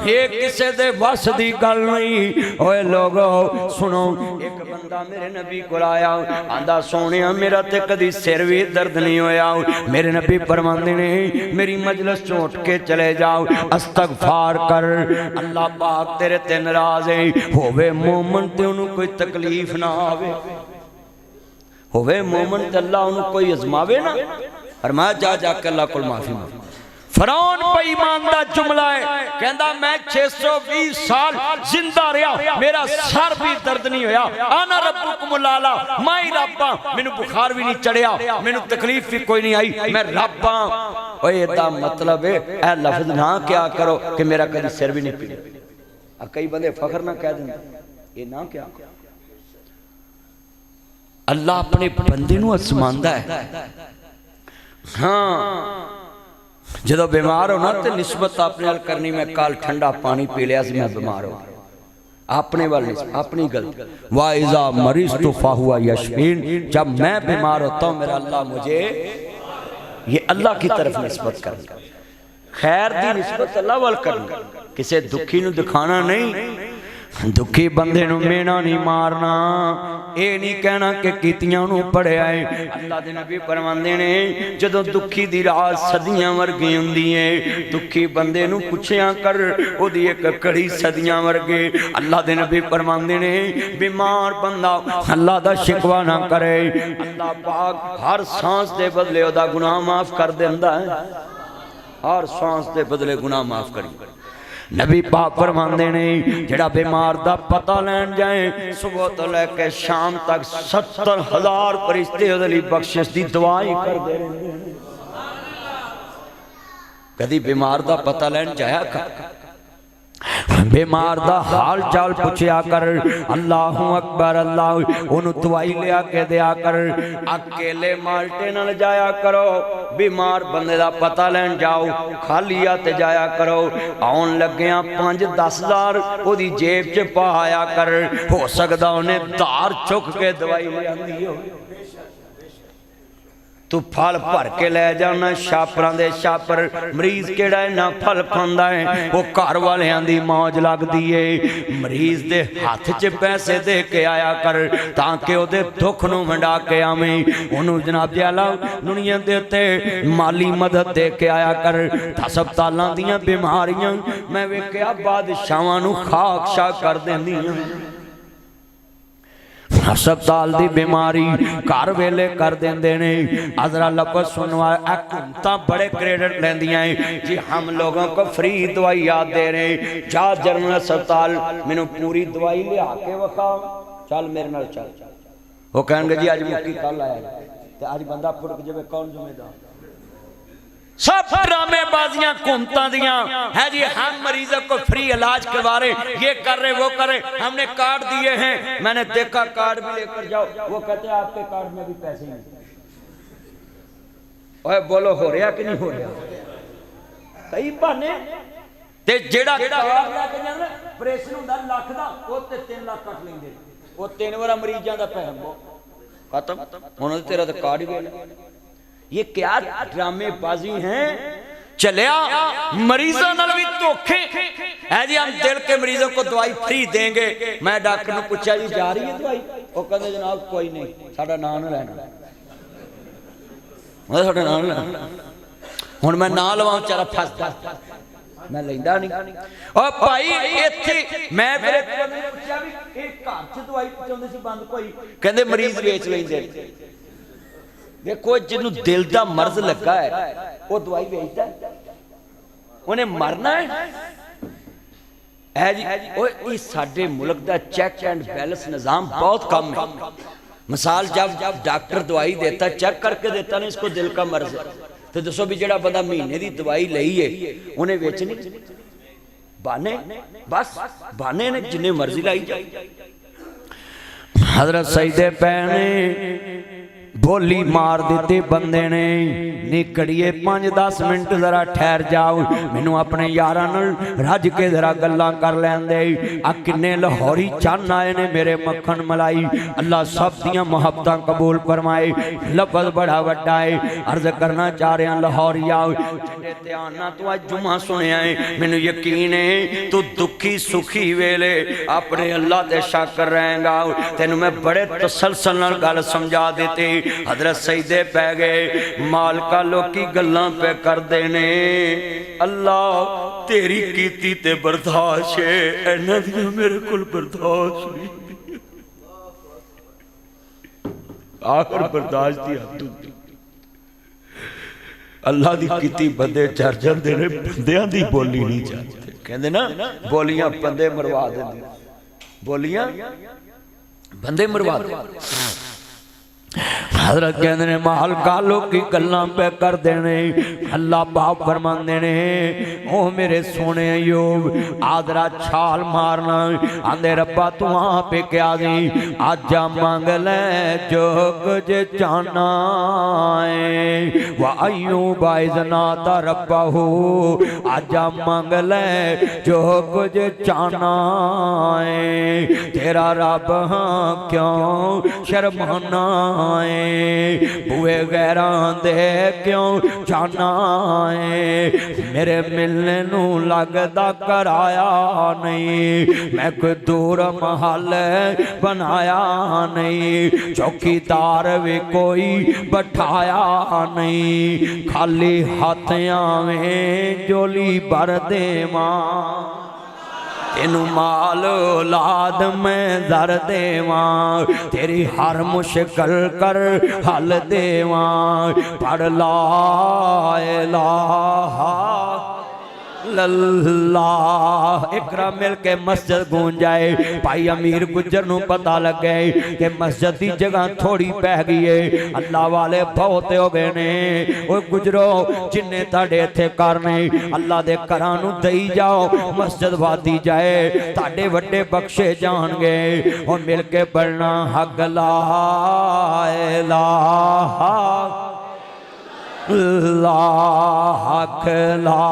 ये किसे दे वस दी गल नहीं। ओए लोगो सुनो, एक बंदा मेरे नबी कोल आया, आंदा सोनिया मेरा ते कदी सिर भी दर्द नहीं होया। मेरे नबी फरमांदे ने मेरी मजलिस चों उठ के चले जाओ, इस्तगफार कर, अल्लाह पाक तेरे ते नाराज है। होवे मोमन ते उन्हें कोई तकलीफ ना आवे, होवे मोमन ते अल्लाह उन्हें कोई अजमावे ना। और मैं जा जाके अल्लाह को माफी मांग। फरौन बेईमान दा जुमला है, कहंदा मैं 620 साल जिंदा रहा, मेरा सर भी दर्द नहीं होया। आना रब्बुकुमुल आला, मैं ही रब हां, मैनू बुखार भी नहीं चढ़िया, मैनू तकलीफ भी कोई नहीं आई, मैं रब हां। ओए दा मतलब है ए लफ्ज ना क्या करो कि मेरा कभी सिर भी नहीं पीड़ा। कई बंदे फखर ना कह देंगे, ये ना क्या। अल्लाह अपने बंदे नू आसमांदा है। हाँ जो बीमार होना तो निस्बत अपने वाल करनी, मैं कल ठंडा पानी पी लिया मैं बीमार हो, अपने वाल अपनी गलती। वाइजा मरीज तो फाहुआ यशमीन, जब मैं बीमार होता हूँ मेरा अल्लाह मुझे, ये अल्लाह की तरफ निस्बत करना, खैर दी निस्बत अल्लाह वाल करना, किसी दुखी नू दिखाना नहीं। दुखी बंदे नू मेना नहीं मारना, ये नहीं कहना कि कीतियां नू पढ़िया है। अल्लाह दे नबी फरमांदे ने जदों दुखी दी रात सदियां वर्गी हुंदी है, दुखी बंदे नू पुछया कर ओदी एक कड़ी सदियां वर्गे। अल्लाह दे नबी फरमांदे ने बीमार बंदा अल्लाह दा शिकवा ना करे, अल्लाह पाक हर सांस दे बदले ओदा गुनाह माफ कर देंदा है, हर सांस दे बदले गुनाह माफ करी। नबी पाक फरमांदे ने जेड़ा बीमार दा पता लैन जाए सुबह तो लेके शाम तक 70,000 फरिश्ते उहदे लई बख्शिश दी दुआ ही करदे रहंदे ने। कदी बीमार दा पता लैन जाया कर, बीमार दा हाल चाल पूछया कर। अल्लाहु अकबर अल्लाह, ओनू दवाई लिया के दिया कर। अकेले माल्टे नाल जाया करो, बीमार बंदे दा पता लैन जाओ खाली हाथ जाया करो। आउन लग्गिया 5-10 हज़ार ओदी जेब च पाया कर, हो सकदा उन्हें धार चुक के दवाई लियांदी हो। तू फल भर के लै जाना, छापरां दे छापर मरीज केड़ा इन्ना फल खांदा है, वो घर वालियां दी मौज लगदी है। मरीज दे हाथ च पैसे दे के आया कर ताकि ओदे दुख नूं वंडा के आवें। ओनू जनाब आला दुनिया दे उत्ते माली मदद दे के आया कर। हस्पतालां दियां बीमारियां मैं वेखिया बादशाहां नूं खाक शाक कर देंदियां। हस्पताल दी बीमारी घर वेले कर देंदे ने। अजरा लफ्ज़ सुनवा हुकूमतां बड़े क्रेडिट लेंदियां हैं जी, हम लोगों को फ्री दवाई याद दे रहे। जा जनरल अस्पताल मैनू पूरी दवाई लिया के वखा, चल मेरे नाल चल। वो कहेंगे जी अज मुक्की कल आया ते अज बंदा फुटक जाए, कौन जिम्मेदार? सब ड्रामेबाजियां हुकूमतां दियां है जी। हम मरीजों को फ्री इलाज करवा रहे, ये कर रहे वो कर रहे, हमने कार्ड दिए हैं। मैंने देखा कार्ड भी लेकर जाओ, वो कहते हैं आपके कार्ड में भी पैसे नहीं। ओए बोलो हो रहा कि नहीं हो रहा? कई बहाने ते जेड़ा कार्ड लेके जांदा ऑपरेशन हुंदा लाख दा, वो ते 3 लाख कट लेंदे। वो 3 वारा मरीजां दा पैसा खत्म, हुण तेरा तो कार्ड ही गया। ये क्या ड्रामेबाजी हैं? चलिया मरीजों नाल भी धोखे है जी। हम दिल के मरीजों को दवाई फ्री देंगे। मैं डॉक्टर ने पूछा जी जा रही है दवाई? वो कहते जनाब कोई नहीं, साडा नाम ना लेना। मैं साडा नाम लेना, हुण मैं ना लवां बेचारा फसदा, मैं लैंदा नहीं। ओ भाई इत्थे मैं फिर पूछा भी ये घर च दवाई पहुंचाउंदे सी बंद कोई? कहंदे मरीज वेच लैंदे। देखो जिन्हों दिल का मर्ज लगा है वो दवाई बेचता है, उन्हें मरना है जी। ओए साडे मुल्क का चेक एंड बैलेंस निजाम बहुत कम है। मिसाल जब डॉक्टर दवाई देता चेक करके देता नहीं इसको दिल का मर्ज है, तो दसो भी जेड़ा बंदा महीने की दवाई लई है उन्हें बेचनी? बहाने, बस बहाने ने जिन्ने मर्जी लाई जाए। हजरत सईदे पैने बोली मार दी बंदे ने, निकड़िए 5-10 मिनट जरा ठहर जाओ, मैनू अपने यारां नाल रज के जरा गल्लां कर लैंदे। आ किन्ने लाहौरी चन्न आए ने मेरे मक्खन मलाई, अल्लाह सब दियां मुहब्बतां कबूल फरमाए। लफज बड़ा वड्डा है, अर्ज करना चाह रहा लाहौरिया जिहड़े ध्यान नाल तू अज जुमा सुनिया है, मैनू यकीन है तू दुखी सुखी वेले अपने अल्लाह ते शक रहेगा। तैनू मैं बड़े तसलसल नाल गल समझा देती। हजरत सईदे पै गए, मालका लोकी गल्लां पे करदे ने, अल्लाह तेरी कीती ते बर्दाश्त है, इन्हां दी मेरे कोल बर्दाश्त नहीं। आखिर बर्दाश्त दी हद होंदी। अल्लाह दी कीती बंदे चढ़ जांदे ने, बंदियां दी बोली नहीं चढ़दी। कहंदे ना बोलियां बंदे मरवा देंदी, बोलियां बंदे मरवा देंदे। हजरत कहते ने माल कालो की गल्लां पे कर देने। अल्लाह बाप फरमांदे ने ओ मेरे सोने अयूब आदरा छाल मारना, आंदे रब्बा तू आप क्या दी आजा मांग ले जो कुछ चाहना है। वा अयूब इज़ना ता रब्बा हो, आजा मांग ले जो कुछ चाहना है। तेरा रब हाँ क्यों शर्माना है, बुए गैरां दे क्यों जाना है। मेरे मिलने नू लगदा कराया नहीं, मैं कोई दूर महल बनाया नहीं, चौकीदार भी कोई बैठाया नहीं, खाली हाथ आवें जोली भर देवां, तेनू माल औलाद में दर देवां, तेरी हर मुश्किल कर हल देवां। पढ़ ला इलाहा इल्लल्लाह, इकरा मिल के मस्जिद गूंज जाए। भाई अमीर गुजर नू पता लग गए कि मस्जिद की जगह थोड़ी पै गई है, अल्लाह वाले बहुत हो गए ने। ओ गुजरो जिन्ने ताड़े इत्थे करने अल्लाह दे घरां नू दई जाओ, मस्जिद वादी जाए, ताड़े वड्डे बख्शे जाणगे। और मिल के पढ़ना हक ला इलाहा लाख ला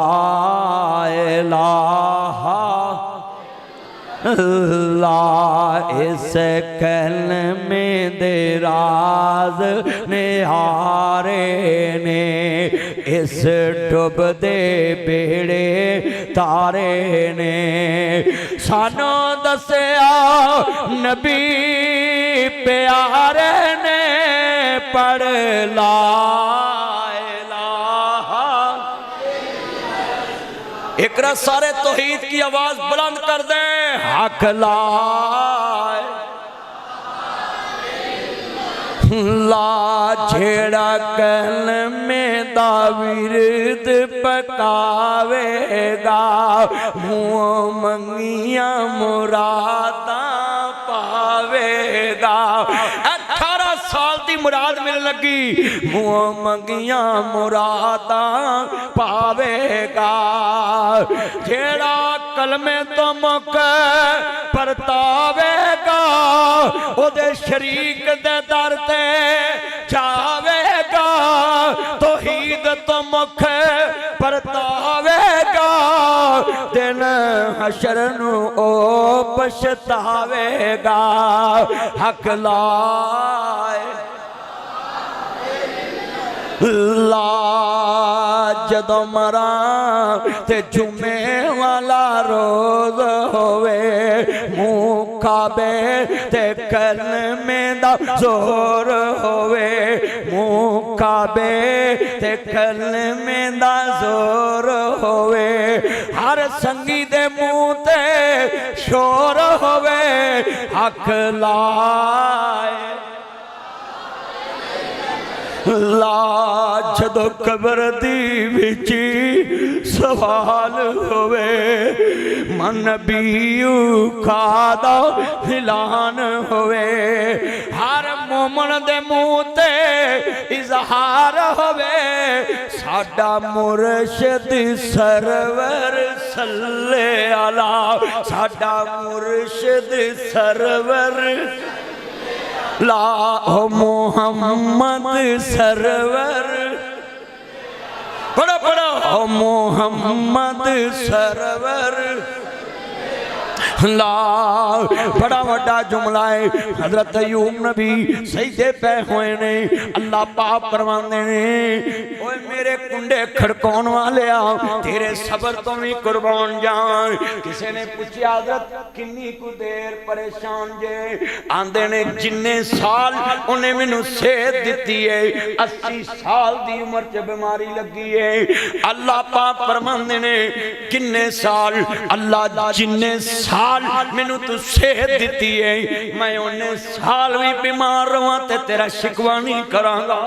इलाहा ला, इस कलमे दे राज निहारे ने, इस डुब दे बेड़े तारे ने। सानू दसिया नबी प्यारे ने, पढ़ ला इकरा सारे तौहीद की आवाज बुलंद कर दे, हक लाए ला, छेड़ा कलमे दा विरद पकावेगा, मुँह मंगिया मुरादा पावेगा। 18 साल की मुराद मिल लगी मुँह मंगिया मुरादा पावेगा जेड़ा कलमे तो मुक परतावेगा ओदे शरीक दे दर ते जावेगा तौहीद तो मुख परतावेगा दिन हशर नू ओ पछतावेगा हक लाए ला जदों मरा ते जुमे वाला रोज होवे मुँह खाबे ते कलमे दा जोर होवे मुँह खाबे ते कलमे दा जोर होवे हर संगी दे मुँह ते शोर होवे हक लाए ला जदों कबर दी विची सवाल होवे मन बीयू खादा हिलान होवे हर मोमन दे मुँह ते इजहार होवे साडा मुर्शिद सरवर सल्ले अला साडा मुर्शिद सरवर ला हो मोहम्मद सरवर बड़ा बड़ा हो मोहम्मद सरवर ला बड़ा वड्डा जुमला है हजरत अयूब नबी सजदे पे हुए ने अल्लाह पाक फरमांदे ने ओए मेरे कुंडे खड़काउण वाले तेरे सबर तो भी कुर्बान जान किसी ने पूछा हजरत किन्नी कु देर परेशान जे आंदे ने जिन्ने साल उन्हें मैनू सेहत दिती है 80 साल दी उम्र च बीमारी लगी है अल्लाह पाक फरमांदे ने किन्ने साल अल्लाह जिन्ने साल मैनू तू सेहत दी है मैं उन्हें साल भी बीमार रहा ते तेरा शिकवा नहीं करांगा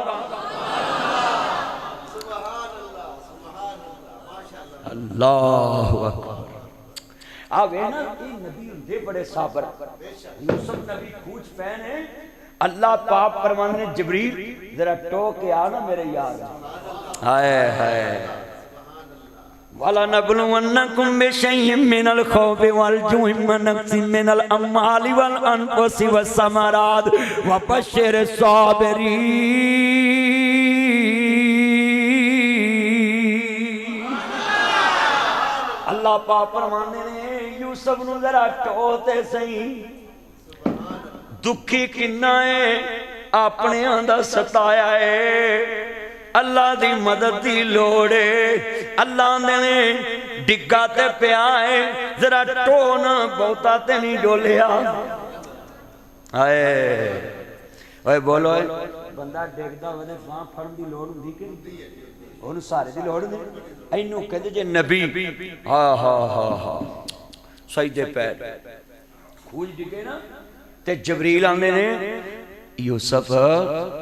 अल्लाह अकबर आवे ना नबी हुंदे बड़े साबर यूसुफ नबी कूच पैने अल्लाह पाक फरमाने जिब्रील जरा टोक के आ ना मेरे यार हाय हाय वाला नबलुवन्नकुम बिशैइन मिनल खौफि वल जुइ व नक्सिन मिनल अम्वालि वल अनफुसि वस्समरात व बश्शिर साबिरीन अल्लाह पाक फरमाने ने यूसुफ नू जरा टोते सही दुखी किन्ना है अपने दा सताया है अल्लाह दी मदद दी लोड़ है अल्लाह ने डिग्गा ते पिया है जरा टोन बहुता ते नहीं डोलिया आए ओए बोलो बंदा डिगदा वदे बाह फड़न दी लोड़ हुंदी कि ओनु सहारे दी लोड़ नहीं इनू कहंदे जे नबी हा हा हा हा सजदे पैर खूज डिगे ना ते जबरील आंदे ने यूसुफ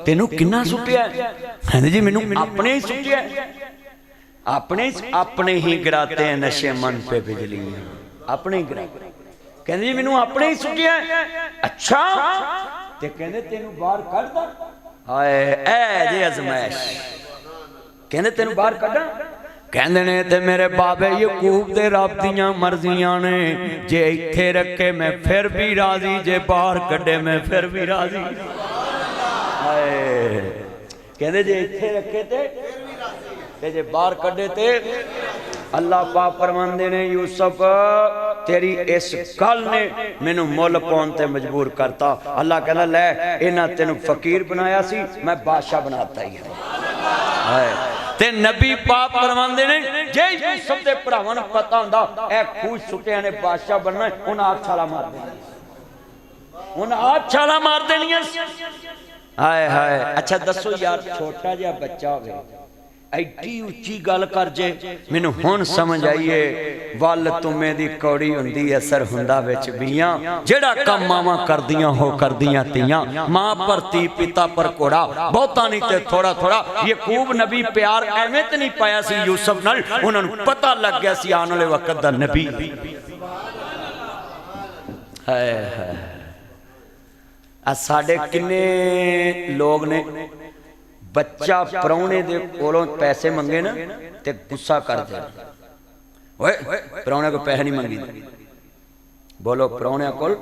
तेनू किन्ना सुटिया कहंदे जी मैनू अपने ही सुटिया अपने ही गिराते हैं नशे मन पे बिजली अपने ही गिराते कहंदे जी मैनू अपने ही सुटिया अच्छा ते कहंदे तेनू बाहर कढ दा हाय ए जे अजमाइश कहंदे तेनू बाहर कढा कहंदे ने ते मेरे बाबे यकूब दे रब दियां मर्जियां ने जे इत्थे रखे मैं फिर भी राजी जे बाहर कढे मैं फिर भी राजी हाय कहंदे जे इत्थे रखे ते जे बाहर कढे ते अल्लाह पाक फरमांदे ने यूसुफ तेरी इस गल ने मैनू मुल पाउण ते मजबूर करता अल्लाह कहंदा ले इन्हां तैनू फकीर बनाया सी मैं बादशाह बनाता ही हाय ते नबी पाक फरमांदे ने जे यूसुफ दे भरावां नूं पता हुंदा ए खूज सुटिया ने बादशाह बनना उन्हां आप छाला मार देनी उन्हां आप छाला मार देनियां हाय हाय अच्छा दसो यार छोटा जिहा बच्चा होवे एडी उच्ची गल कर जे मैनू हुण समझ आईए वल तुमे दी कौड़ी हुंदी असर हुंदा विच बीआं जेड़ा कम मावां करदियां हो करदियां तियां मां पर धी पिता पर घोड़ा बहुता नहीं ते थोड़ा थोड़ा यकूब नबी प्यार एवें ते नहीं पाया सी यूसुफ नाल उन्हां नूं पता लग गया सी आने वाले वक्त दा नबी हाय हाय आ साडे किन्ने लोग ने बच्चा प्राहुणे दे कोलों पैसे मंगे ना ते गुस्सा कर दे, ओए प्राहुणे को पैसे नहीं मंगी, बोलो प्राहुणे कोल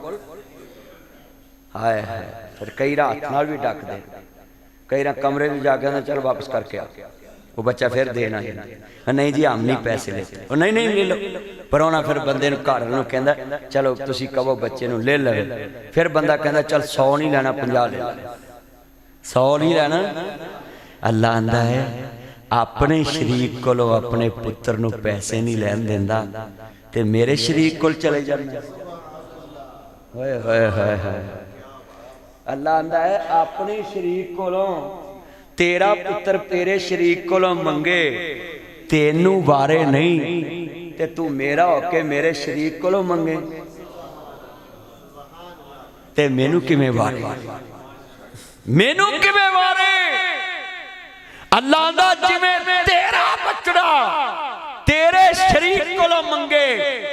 हाय हाय। फिर कई रात नाल भी डक दे, कई रात कमरे में जाके ना चल वापस करके आ, वो बच्चा फिर देना है नहीं जी हम नहीं पैसे लेते, वो नहीं नहीं ले लो। प्राहुणा फिर बंदे नूं घर नूं कहंदा चलो तुसीं कहो बच्चे नूं ले लवे, फिर बंदा कहंदा चल 100 नहीं लेना 50 ले, 100 नहीं लेना। अल्लाह आंदा है अपने शरीक कोलों अपने पुत्र नूं पैसे नहीं लैन दिंदा ते मेरे शरीक कोल चले जांदा। होए होए होए होए। अल्लाह आंदा है अपने शरीक कोलों तेरा पुत्र तेरे शरीक कोलों मंगे तेनू वारे नहीं ते तू मेरा होके मेरे शरीक कोलों मंगे ते मैनू किवें वारे, मैनू किवें वारे। अल्लाह दा जिवें तेरा बचड़ा तेरे शरीक कोलों मंगे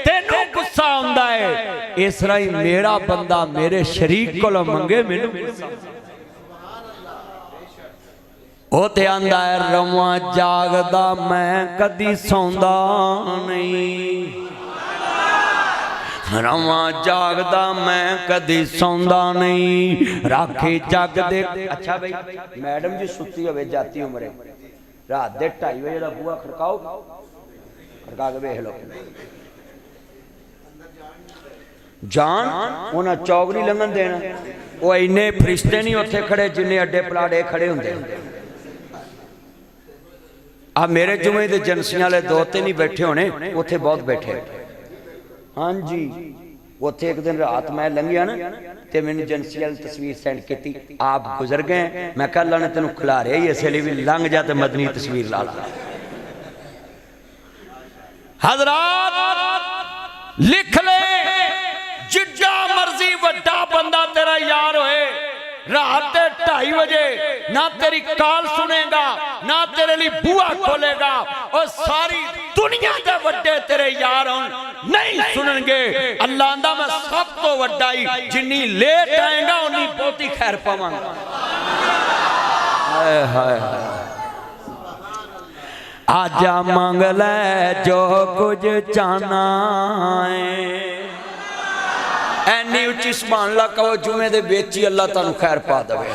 तेनू गुस्सा आंदा है, इस तरह ही मेरा बंदा मेरे शरीक कोलों मंगे मैनू ओ ते आंदा है रवा जागदा मैं कदी सौंदा नहीं, रवा जागदा मैं कदी सौंदा नहीं राखे जग दे। अच्छा भाई मैडम जी सुती होवे जाती उम्रे रात दे 2:30 बजे दा बूहा खड़काओ, खड़का के वेख लो जान उन्हां चौक नहीं लंघन देना, वो इन्ने फरिश्ते नहीं उत्थे खड़े जिन्ने अड्डे पलाड़े खड़े हुंदे। आ मेरे जुमे दे जनसियां वाले 2-3 ही बैठे होने, उत्थे बहुत बैठे। हाँ जी उत्थे एक दिन रात मैं लंघिया ना ते मैंने जनसी वाली तस्वीर सेंड की, आप गुजर गए, मैं कहा अल्लाह ने तेन खिलारिया ही इसलिए भी लंघ जा ते मदनी तस्वीर ला ला। हजरात लिख ले जिड्डा मर्जी वड्डा बंदा तेरा यार होए रात 2:30 बजे ना तेरी कॉल सुनेगा ना तेरे लिए बुआ खोलेगा, और सारी दुनिया के वड्डे तेरे यार नहीं सुनेंगे। अल्लाह आंदा मैं सब तो वड्डा ही जिन्नी लेट आएगा उन्नी बहुती खैर पावांगा। हाय हाय आजा मांग ले जो कुछ चाहना है, एनी उच्ची सुभान अल्लाह कहो जुमे दे बेच ही अल्लाह तानू खैर पा देवे।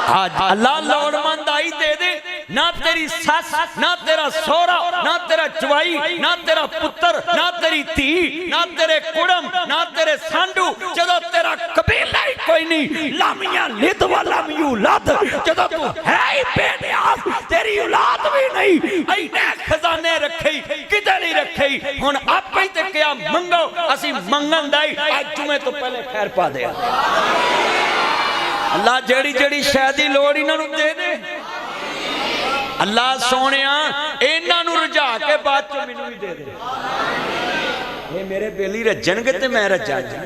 आज अल्लाह लोड़मंद आई दे दे, ना तेरी सस ना तेरा सोहरा ना तेरा जवाई ना तेरा पुत्र ना तेरी धी ना तेरे कुड़म ना तेरे सांडू, जदों तेरा कबीला ही कोई नहीं लामियां लिद वाला औलाद, जदों तू है ही बेनियाज तेरी औलाद भी नहीं, इन्ने खजाने रखे किते नहीं रखे, हुण आपे ही ते क्या मंगो असी मंगन दा ही आज जुमे तो पहले खैर पा दे। अल्लाह जेड़ी जेड़ी शै दी लोड़ इन्हां नूं दे दे। अल्लाह सोनिया इन्हां नूं रजा के बाद च मैनूं भी दे दे, ये मेरे बेली रजणगे ते मैं रजांगा,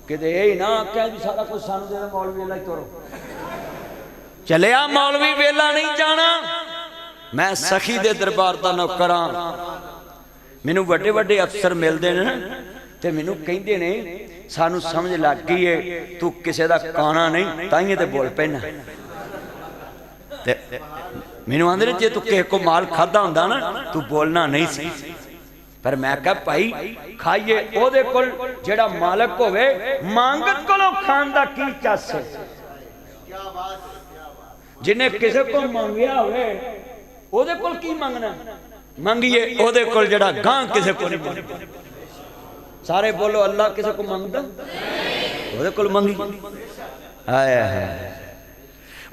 किते यही ना आख्या जी सारा कुछ सानूं दे दे मौलवी वेला ही तुरो चलिया, मौलवी वेला नहीं जाना। मैं सखी दे दरबार दा नौकर हां, मैनूं वड्डे वड्डे अफसर मिलदे ने ते मैनूं कहिंदे ने सानूं समझ लग गई है तू किसे दा काना नहीं ताइयों ते बोल पैना, मैनूं आंदे ने जे तू किसे को माल खादा हुंदा ना तू बोलना नहीं सी, पर मैं कहा भाई खाइए ओदे कोल जेड़ा मालक होवे मांगत कोलों खान दा की चस है, जिन्हें किसे को मंगिया होवे ओदे कोल की मंगना, मंगिए ओदे कोल जेड़ा गां किसे को नहीं मंगदा। सारे बोलो अल्लाह किसे को मंगदा ओदे कोल मंगी। हाय हाय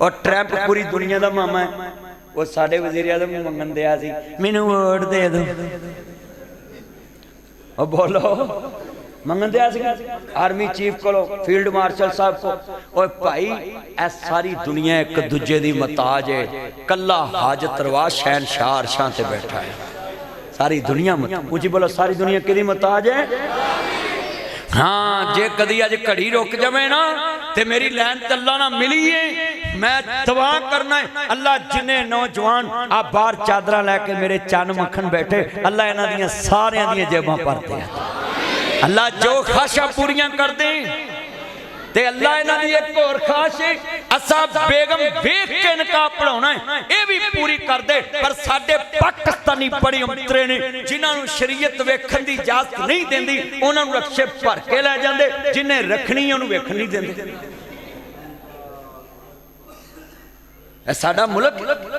और ट्रैंप पूरी दुनिया दा मामा है, वो साडे वजीर आज़म नूं मंगन दिया सी मैनूं वोट दे दो, और बोलो मंगन दिया सी आर्मी चीफ को फील्ड मार्शल साहब को, और भाई ऐ सारी दुनिया एक दूजे दी मताज है, कला हाजत रवा शहनशाह अरशां ते बैठा है, सारी दुनिया मत ऊंची बोलो सारी दुनिया किहदी मताज है। हाँ जे कदी अज घड़ी रुक जावे ना ते मेरी लैन ते अल्लाह ना मिली है, मैं दुआ करना है अल्लाह जिन्हें नौजवान आ बाहर चादर लैके मेरे चन मक्खन बैठे अल्लाह इन्हां दियां सारियां दियां जेबां भर दे, अल्लाह जो ख्वाहिशां पूरियां कर दे। ते अल्लाह इन्हां दी एक होर खास है, असा बेगम वेख के निकाह पढ़ाउणा है, ये भी पूरी कर दे। पर साडे पाकिस्तानी बड़े अंतरे ने जिन्हां नूं शरीयत वेखण दी इजाजत नहीं देंदी, उन्हां नूं रक्शे भर के लै जांदे, जिन्हें रखनी है उन्होंने वेखण नहीं देंदे। साडा मुल्क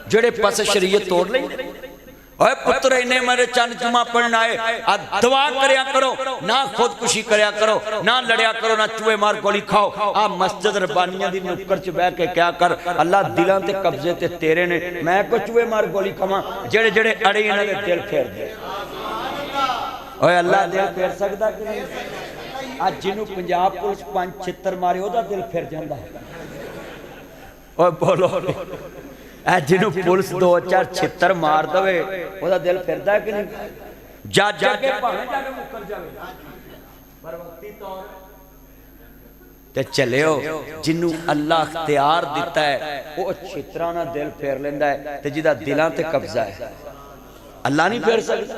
जेड़े पासे शरीयत तोड़ ली। ओए पुत्र इन्हें मेरे चंद जुमा पढ़ना है, दुआ करया करो ना, खुदकुशी करया करो ना, लड़िया करो ना, चूहे मार गोली खाओ। आ मस्जिद रब्बानिया दी नुक्कर च बह के क्या कर, अल्लाह दिलां ते कब्जे ते तेरे ने, मैं को चूहे मार गोली खावां, जेड़े जेड़े अड़े इन्हां दे दिल फेर दे। ओए अल्लाह दिल फेर सकदा कि नहीं? आज जिन्हों पंजाब पुलिस 5 छित्तर मारे ओदा दिल फिर जांदा है। ओए बोलो, जिन्हों पुलिस 2-4 छित्तर मार दवे ओदा दिल फिरदा कि नहीं? जज के भावें जाके मुकर जावे, पर वक्ती तौर ते चलियो जिन्हों अल्लाह इख्तियार दिता है वो छित्तरां नाल दिल फेर लैंदा है, ते जिहदा दिलां ते कब्जा है अल्लाह नहीं फेर सकदा।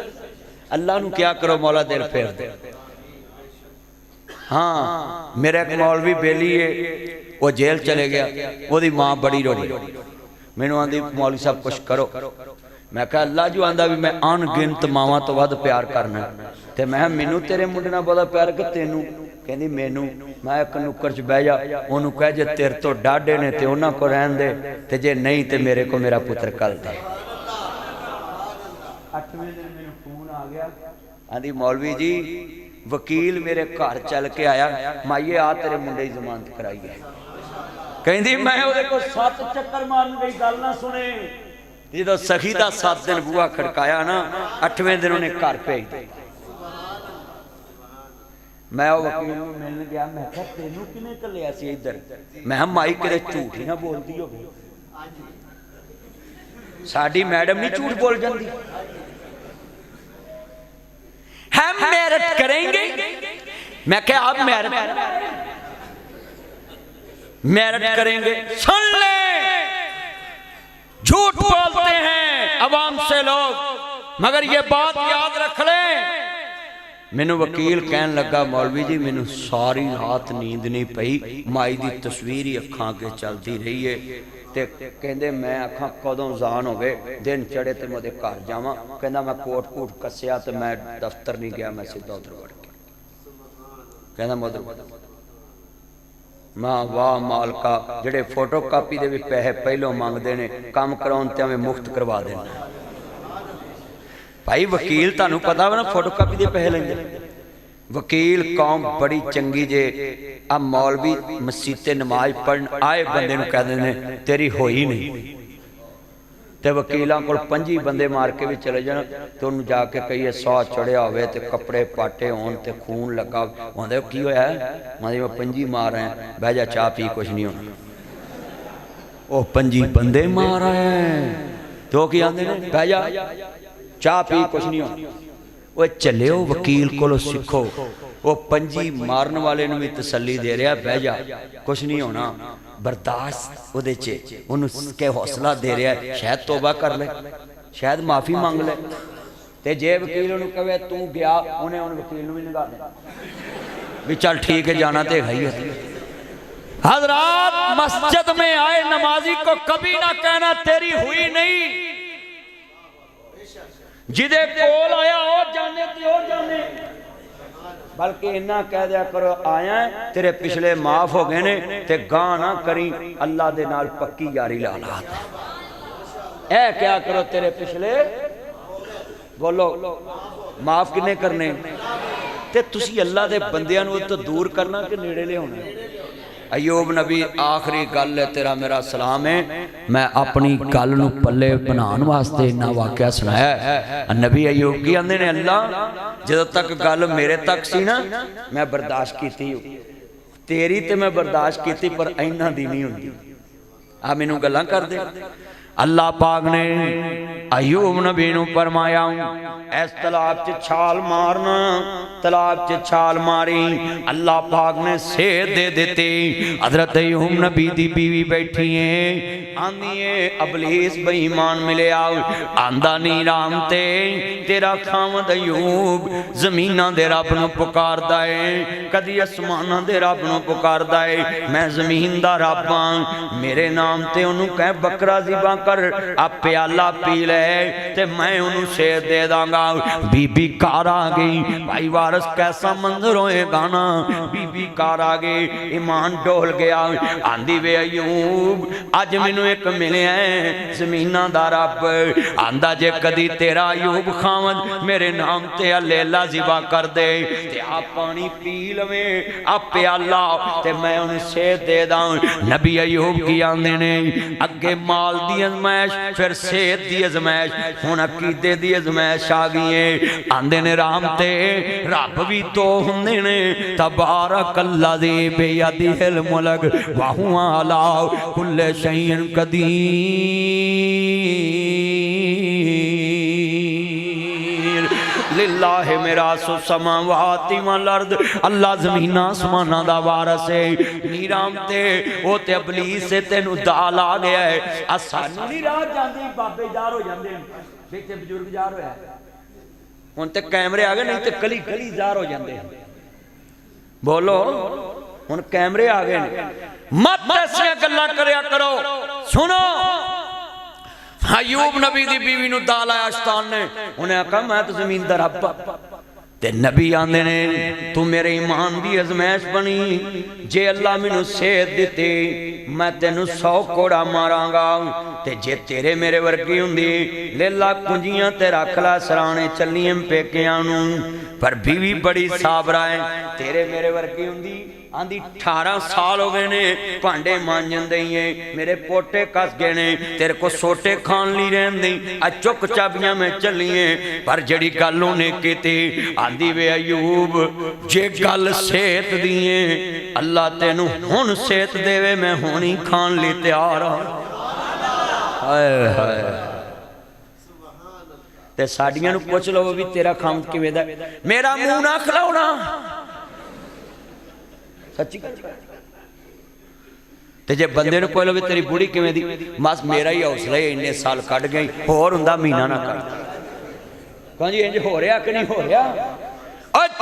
अल्लाह नूं क्या करो, मौला दिल फेर दे। हाँ, मेरा एक मौलवी बेली है, वो जेल चले गया, वो मां बड़ी रोई, मैनू आंदी मौलवी साहब कुछ करो। मैं कहा अल्लाह जो आंदा भी मैं अनगिनत मावां तो वध प्यार करना, ते मैं मैनू तेरे मुंडे नाल बड़ा प्यार कि तेनू, कहंदी मैनू। मैं एक नुक्कर च बह जा, ओनू कह जे तेरे तो डाढ़े ने ते उन्हां को रहन दे, ते जे नहीं ते मेरे को मेरा पुत्र कल दे। 8वें दिन मैनू फोन आ गया, आंदी मौलवी जी वकील मेरे घर चल के आया, माइए आ तेरे मुंडे की जमानत कराई है। कहती मैं उहदे को 7 चक्कर मारन गई, गल ना सुने। जो सखी का 7 दिन बूहा खड़काया ना, 8वें दिन उन्हें घर भेज दिया। मैं वकील नूं मिलन गया, मैं कहा तेनू किने घल्लिया सी इधर? मैं माई किते झूठ ही ना बोलती होवे, साडी मैडम नहीं झूठ बोल जाती। हम मेरिट करेंगे। मैं क्या आप मेरिट करेंगे? सुन ले, झूठ बोलते हैं अवाम से लोग, मगर ये बात याद रख ले। मैनू वकील कहन लगा मौलवी जी मैनू सारी रात नींद नहीं पई, माई दी तस्वीर ही अखां अगे चलती रही है, ते कहंदे मैं आखां कदों जान होवे, दिन चढ़े ते मैं ओहदे घर जावां। कहंदा मैं कोट कूट कस्सिया ते मैं दफ्तर नहीं गया, मैं सीधा उधर वड़ गया। कहंदा मैं उधर मां वाह मालका, जेड़े फोटो कापी दे भी पैसे पहलों मंगदे ने, काम कराउण ते मैं मुफ्त करवा देना। भाई वकील तुहानू पता वा ना फोटो कापी दे पैसे लैंदे। वकील कौम बड़ी चंगी जे, आ मौलवी मसीते नमाज पढ़न आए बंदे नूं कहंदे ने तेरी होई नहीं, ते वकीलों को 25 बंदे मार के भी चले जान तो उन्होंने जाके कहिए 100 चढ़िया होवे ते कपड़े पाटे होन ते खून लगा होंदे की होया, मैं 25 मार रहे हैं, बह जा चाह पी कुछ नहीं होना। वो 25 बंदे मार रहे हैं तो की आंदे ने बह जा चाह पी कुछ नहीं होना। वो चलियो वकील को सीखो, वो 25 मारन वाले भी तसल्ली दे रहा, बह जा कुछ नहीं होना, बर्दाश्त उहदे च उन्होंने के हौसला दे रहा है, शायद तौबा कर ले, शायद माफ़ी मंग ले। ते जे वकील उन्होंने कहे तू गया, उन्हें उन वकील भी लगा देना भी चल ठीक है जाना तो है ही है। हजरात मस्जिद में आए नमाजी को कभी ना कहना तेरी हुई नहीं, जिदे कोल आया और जाने ते और जाने, बल्कि इन्ना कह दिया करो आया तेरे पिछले माफ हो गए ने, ते गां ना करी अल्लाह दे नाल पक्की यारी ला ला। ऐ क्या करो तेरे पिछले, बोलो माफ किने करने, ते तुसी अल्लाह दे बंदियां नूं तो दूर करना कि नेड़े लियाउणा। अयूब नबी आखिरी गल है तेरा मेरा सलाम है, मैं अपनी गल नूं पल्ले बनाने वास्ते इन्ना वाकया सुनाया। नबी अयूब की आंदे ने अल्लाह जदों तक गल मेरे तक सी ना मैं बर्दाश्त कीती, तेरी ते मैं बर्दाश्त कीती पर इन्हां दी नहीं हुंदी। आ मैनूं गल्लां कर दे। अल्लाह पाक ने अयूब नबी नूं फरमाया इस तालाब च छाल मारना, तालाब च छाल मारी, अल्लाह पाक ने सेहत दे देती। हजरत अयूब नबी दी बीवी बैठी है, आंदी है अबलीस बेईमान मिले आओ आंदा नहीं राम ते तेरा खावद अयूब जमीना दे रब नूं पुकारदा है कदी आसमानां दे रब नूं पुकारदा है मैं जमीन दा रब हां मेरे नाम ते ओनू कह बकरा ज़िबा कर आ प्याला पी ले ते मैं ओनू शेर दे दांगा बीबी कार आ गई भाई वारस कैसा मंजर होएगा ना बीबी कार आ गई ईमान डोल गया आंदी वे अयूब अज मैनू एक मिले जमीना दा रब आंदा जे कदी तेरा अयूब खावद मेरे नाम ते लेला ज़िबा कर दे ते आ पानी पी लवे आ प्याला ते मैं उन्हें सेहत दे दा नबी अयूब की आंदे ने अगे माल दी अजमैश फिर सेहत दी अजमैश हुण अकीदे दी अजमैश आ गई है आंदे ने राम ते रब भी तो हुंदे ने तबारकल्लाज़ी बियदिहिल मुल्क व हुवा अला कुल्लि शैइन कदीर लिल्लाहि मिरासु समावाति वल अर्द अल्लाह ज़मीन आसमानां दा वारिस है नीराम ते ओ ते अबलीस से तेनू दाल आ गया है आ सानू नहीं राह जांदी बाबे जार हो जांदे पिछे बजुर्ग जार होया हुण ते कैमरे आ गए नहीं ते गली गली जार हो जांदे बोलो हुण कैमरे आ गए मत ऐसियां गल्लां करया करो सुनो अयूब नबी दी बीवी नू दाल आया शैतान ने उन्हें आखा मैं तो जमीन दा रब ते नबी आंदे ने तू मेरे ईमान दी अजमैश बनी जे अल्लाह मैनू सेहत दिती मैं तेनू 100 कोड़ा मारांगा ते जे तेरे मेरे वर्गी हुंदी लेला कुंजियां ते रख ला सराणे चलिए पेकियां नू पर बीवी बड़ी साबरा है तेरे मेरे वर्गी हुंदी आंदी 18 साल हो गए ने भांडे मांजन दई मेरे पोटे कस गए ने तेरे को सोटे खान ली रहन दई आ चुक चाबियां में चलिए पर जड़ी गल उन्हें कीती आंदी वे अयूब जे गल सेहत दी अल्लाह तेनू हुण सेहत देवे मैं हुण ही खान ली तैयार हाय हाय ते साडियां नू पुछ लो भी तेरा खामद किवें दा मेरा मुंह ना खलाउणा सच्ची ते जे बंदे नू कोई लो तेरी बुढ़ी किवें दी बस मेरा ही हौसला है इन्ने साल कट गई होर हुंदा महीना ना कर कौन जी इंज हो रहा कि नहीं हो रहा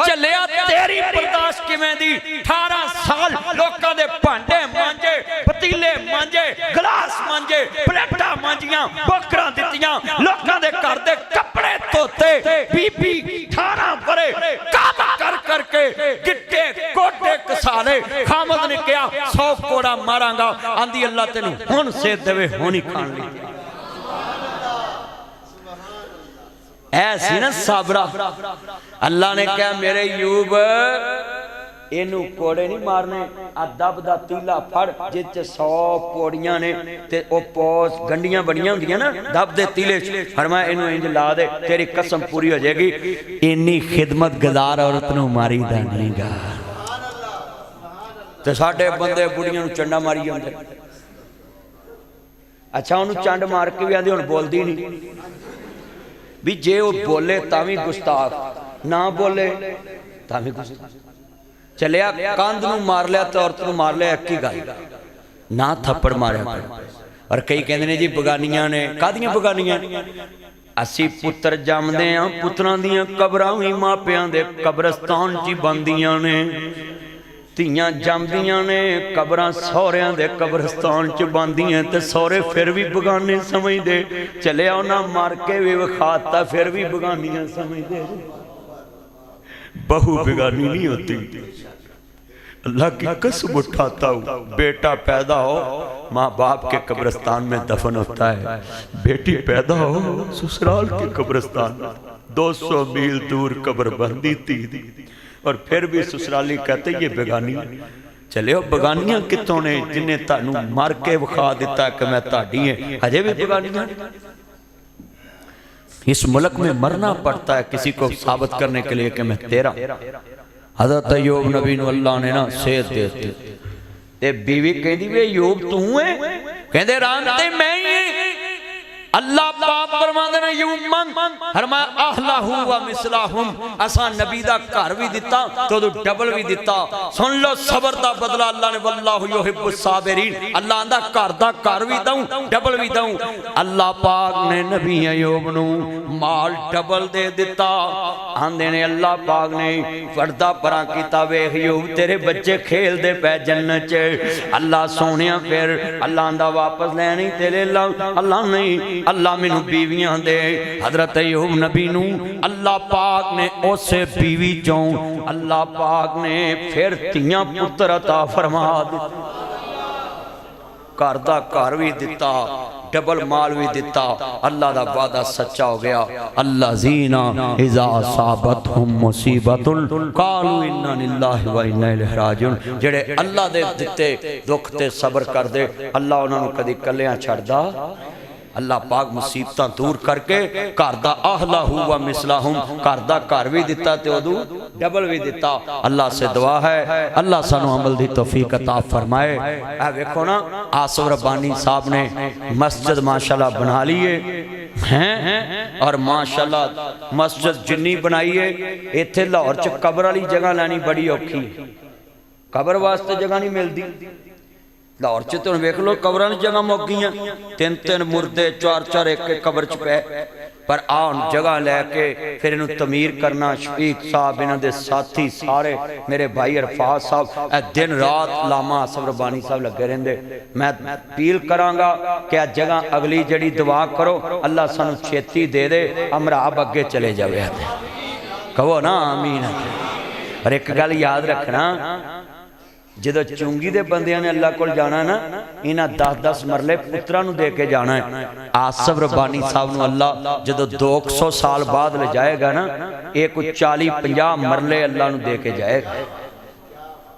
चलिया तेरी बर्दाश्त किवें दी 18 साल लोकां दे भांडे मांजे पतीले मांजे गिलास मांजे प्लेटां मांजियां बकरां दित्तियां लोकां दे घर दे कपड़े धोते बीबी 18 बरे काम कर करके गिट्टे गोडे कसाले खामद ने कहा 100 कोड़ा मारांगा आंदी अल्लाह तेनू हुण सेहत देवे हुण ही खान ली ऐसी ना साबरा अल्लाह ने कहा मेरे यूब इनू कोड़े नहीं मारने आ दब दा तीला फड़ जिच 100 पौड़ियां ने ते ओ पौस गंडियां बनियां हुंदियां ना दब दे तीले फरमाया इनू इंज ला दे तेरी कसम पूरी हो जाएगी इन्नी खिदमत गुजार औरत नू मारी दा नहींगा ते साडे बंदे बुढ़ियां नू चंडा मारी जांदे अच्छा उन्होंने चंड मार के भी आंदी हुण बोलदी नहीं भी जे वो बोले तावी गुस्ताख ना बोले तावी गुस्ताख चलिया कंध नू मार लिया तो औरत नू मार लिया एक ही गल ना थप्पड़ मारिया और कई कहते ने जी बगानियां ने कादियां बगानियां असी पुत्र जमदे हां पुत्रां दियां कबरां भी मापियां दे कब्रस्तान च बनदियां ने ਧੀਆਂ ਜੰਮਦੀਆਂ ਨੇ ਕਬਰਾਂ ਸਹੁਰਿਆਂ ਦੇ ਕਬਰਸਤਾਨ ਚ ਬੰਦੀਆਂ ਤੇ ਸਹੁਰੇ ਫਿਰ ਵੀ ਬਗਾਨੇ ਸਮਝਦੇ ਚਲਿਆ ਉਹਨਾਂ ਮਰ ਕੇ ਵੀ ਵਿਖਾਤਾ ਫਿਰ ਵੀ ਬਗਾਨੀਆਂ ਸਮਝਦੇ बहू बेगानी नहीं होती अल्लाह की कसम उठाता हूँ बेटा पैदा हो माँ बाप के कब्रिस्तान में दफन होता है बेटी पैदा हो ससुराल के कब्रिस्तान 200 मील दूर कब्र बंदी थी और फिर भी ससुराली कहते ये बेगानी चले हो बेगानियां कितों ने जिन्हें तानू मर के विखा दिता कि मैं ताड़ी है हजे भी बेगानियां इस मुल्क में मरना पड़ता है किसी को साबित करने के लिए कि मैं तेरा हज़रत अय्यूब नबी नू अल्लाह ने ना सेहत दे दी ते बीवी कहंदी वे अय्यूब तू है कहंदे राम ते मैं ही अल्लाह पाक फरमांदे ने युमन फरमाया अहलहु व मिसलहुम असा नबी दा घर भी दिता तो डबल भी दिता। सुन लो सबर दा बदला अल्लाह ने वल्लाहु युहिब्बुस साबिरीन। अल्लाह आंदा घर दा घर भी दूं डबल भी दूं। अल्लाह पाक ने नबी अयूब नू माल डबल दे दिता। आंदे ने अल्लाह पाक ने पर्दा परा कीता वेख अयूब तेरे बच्चे खेलदे पै जन्नत च। अल्लाह सोनिया फिर अल्लाह आंदा वापस लैनी तेरे अल्लाह नहीं अल्लाह मैनू बीवियां दे। हजरत अयूब नबी नू अल्लाह पाक ने उसे बीवी चों अल्लाह पाक ने फिर तियां पुत्र अता फरमा दिते। घर दा घर भी दिता डबल माल भी दिता। अल्लाह दा वादा सच्चा हो गया। अल्लाह जीना इज़ा असाबतहुम मुसीबतुन कालू इन्ना लिल्लाहि व इन्ना इलैहि राजिऊन। जेड़े अल्लाह दे दिते दुख ते सबर कर दे अल्लाह उन्हां नू कदी कल्लियां छड्डदा। अल्लाह पाक मुसीबतां दूर करके घर दा अहलहु व मिसलहुम घर दा घर भी दिता ते उदू डबल भी दिता। अल्लाह से दुआ है अल्लाह सानू अमल दी तौफीक अता फरमाए। आ देखो ना आसिफ रब्बानी साहब ने मस्जिद माशाल्लाह बना ली है और माशाल्लाह मस्जिद जिन्नी बनाई है इत्थे लाहौर च कबर वाली जगह लैनी बड़ी औखी। कबर वास्ते जगह नहीं मिलती। लाहौर च तुम वेख लो कबर जगह मुक गई तीन तीन मुर्दे चार चार एक कबर च पे पर आन जगह लैके फिर इनू तमीर करना। शफीक साहब इन्हां दे साथी सारे मेरे भाई अरफात साहब दिन रात लामा आसिफ रब्बानी साहब लगे रहंदे। मैं अपील करांगा कि आ जगह अगली जड़ी दुआ करो अल्लाह सानू छेती दे दे अमराब अगे चले जावे। कहो ना आमीन। और एक गल याद रखना जो चुंगी दे बंदियां ने अल्लाह कोल जाना ना इन्हां 10-10 मरले पुत्रा नू दे के जाना है। आसिफ रब्बानी साहब नू अल्लाह जो 200 साल बाद ले जाएगा ना ये कोई 40-50 मरले अल्लाह नू दे के जाएगा।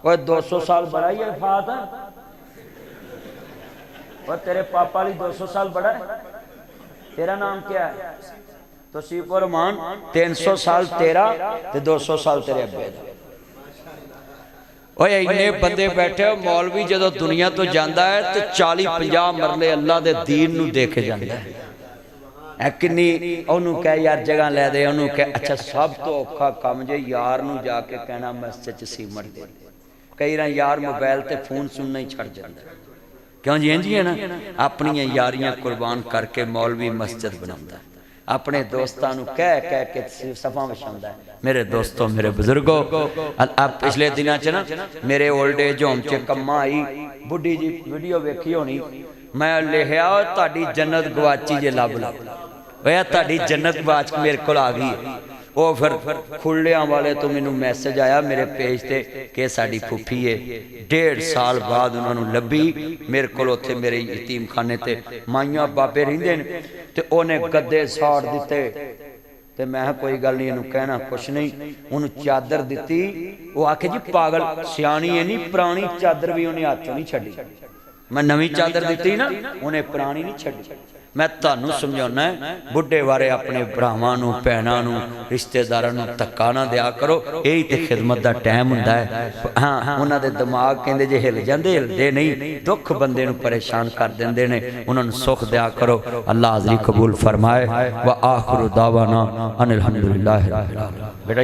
और 200 साल बड़ा ही है फात है और तेरे पापा ली 200 साल बड़ा है। तेरा नाम क्या है? तौसीफ और रहमान। 300 साल तेरा ते 200 साल तेरे अब्बे दा। इन्ने बंदे बैठे मौलवी जो दुनिया तो जाता है तो 40-50 मरले अल्लाह दे दीन नू दे के जाता है। किन्नी ओनू कह यार जगह लै दे ओनू कह अच्छा सब तो औखा काम जे यार नू जाके कहना मस्जिद च सीमट दे। कई बार यार मोबाइल ते फोन सुनना ही छड़ जाता क्यों जी इंज है ना। अपनी यारियां कुर्बान करके मौलवी मस्जिद बनाता है अपने दोस्तों कह के सफा विछाता है। मेरे दोस्तों मेरे बुजुर्गों पिछले दिनों च ना मेरे ओल्ड एज होम च कम्मा आई बुढ़ी जी वीडियो वेखी होनी। मैं लिखा तुहाडी जन्नत गवाची जे लब लब तुहाडी जन्नत गवाच मेरे को आ गई। वो फिर खुलियां वाले तो मैनू मैसेज आया मेरे पेज से कि साडी फुफी है 1.5 साल बाद उन्होंने लभी मेरे को उत्थे मेरे यतीम खाने ते माइयां बाबे रहिंदे ने ते ओने गद्दे साड़ दिते ते मैं कोई गल नहीं इनू कहना कुछ नहीं। उन्हें चादर दी वो आखे जी पागल सियाणी है नहीं पुरानी चादर भी उन्हें हाथों नहीं छड़ी। मैं नवी चादर दी ना उन्हें पुरानी नहीं छड़ी। मैं तुहानू समझाना है बुढ़े बारे अपने भरावां नू भैणां नू रिश्तेदारां नू धक्का ना दिया करो। यही तो खिदमत का टाइम हुंदा है। हाँ उन्हां दे दिमाग कहंदे जे हिल जांदे हिलदे नहीं दुख बंदे नू परेशान कर दिंदे ने। उन्हां नू सुख दिया करो। अल्लाह हाज़री कबूल फरमाए। व आखिरु दावाना अनिल हम्दुलिल्लाहि रब्बिल आलमीन। बेटा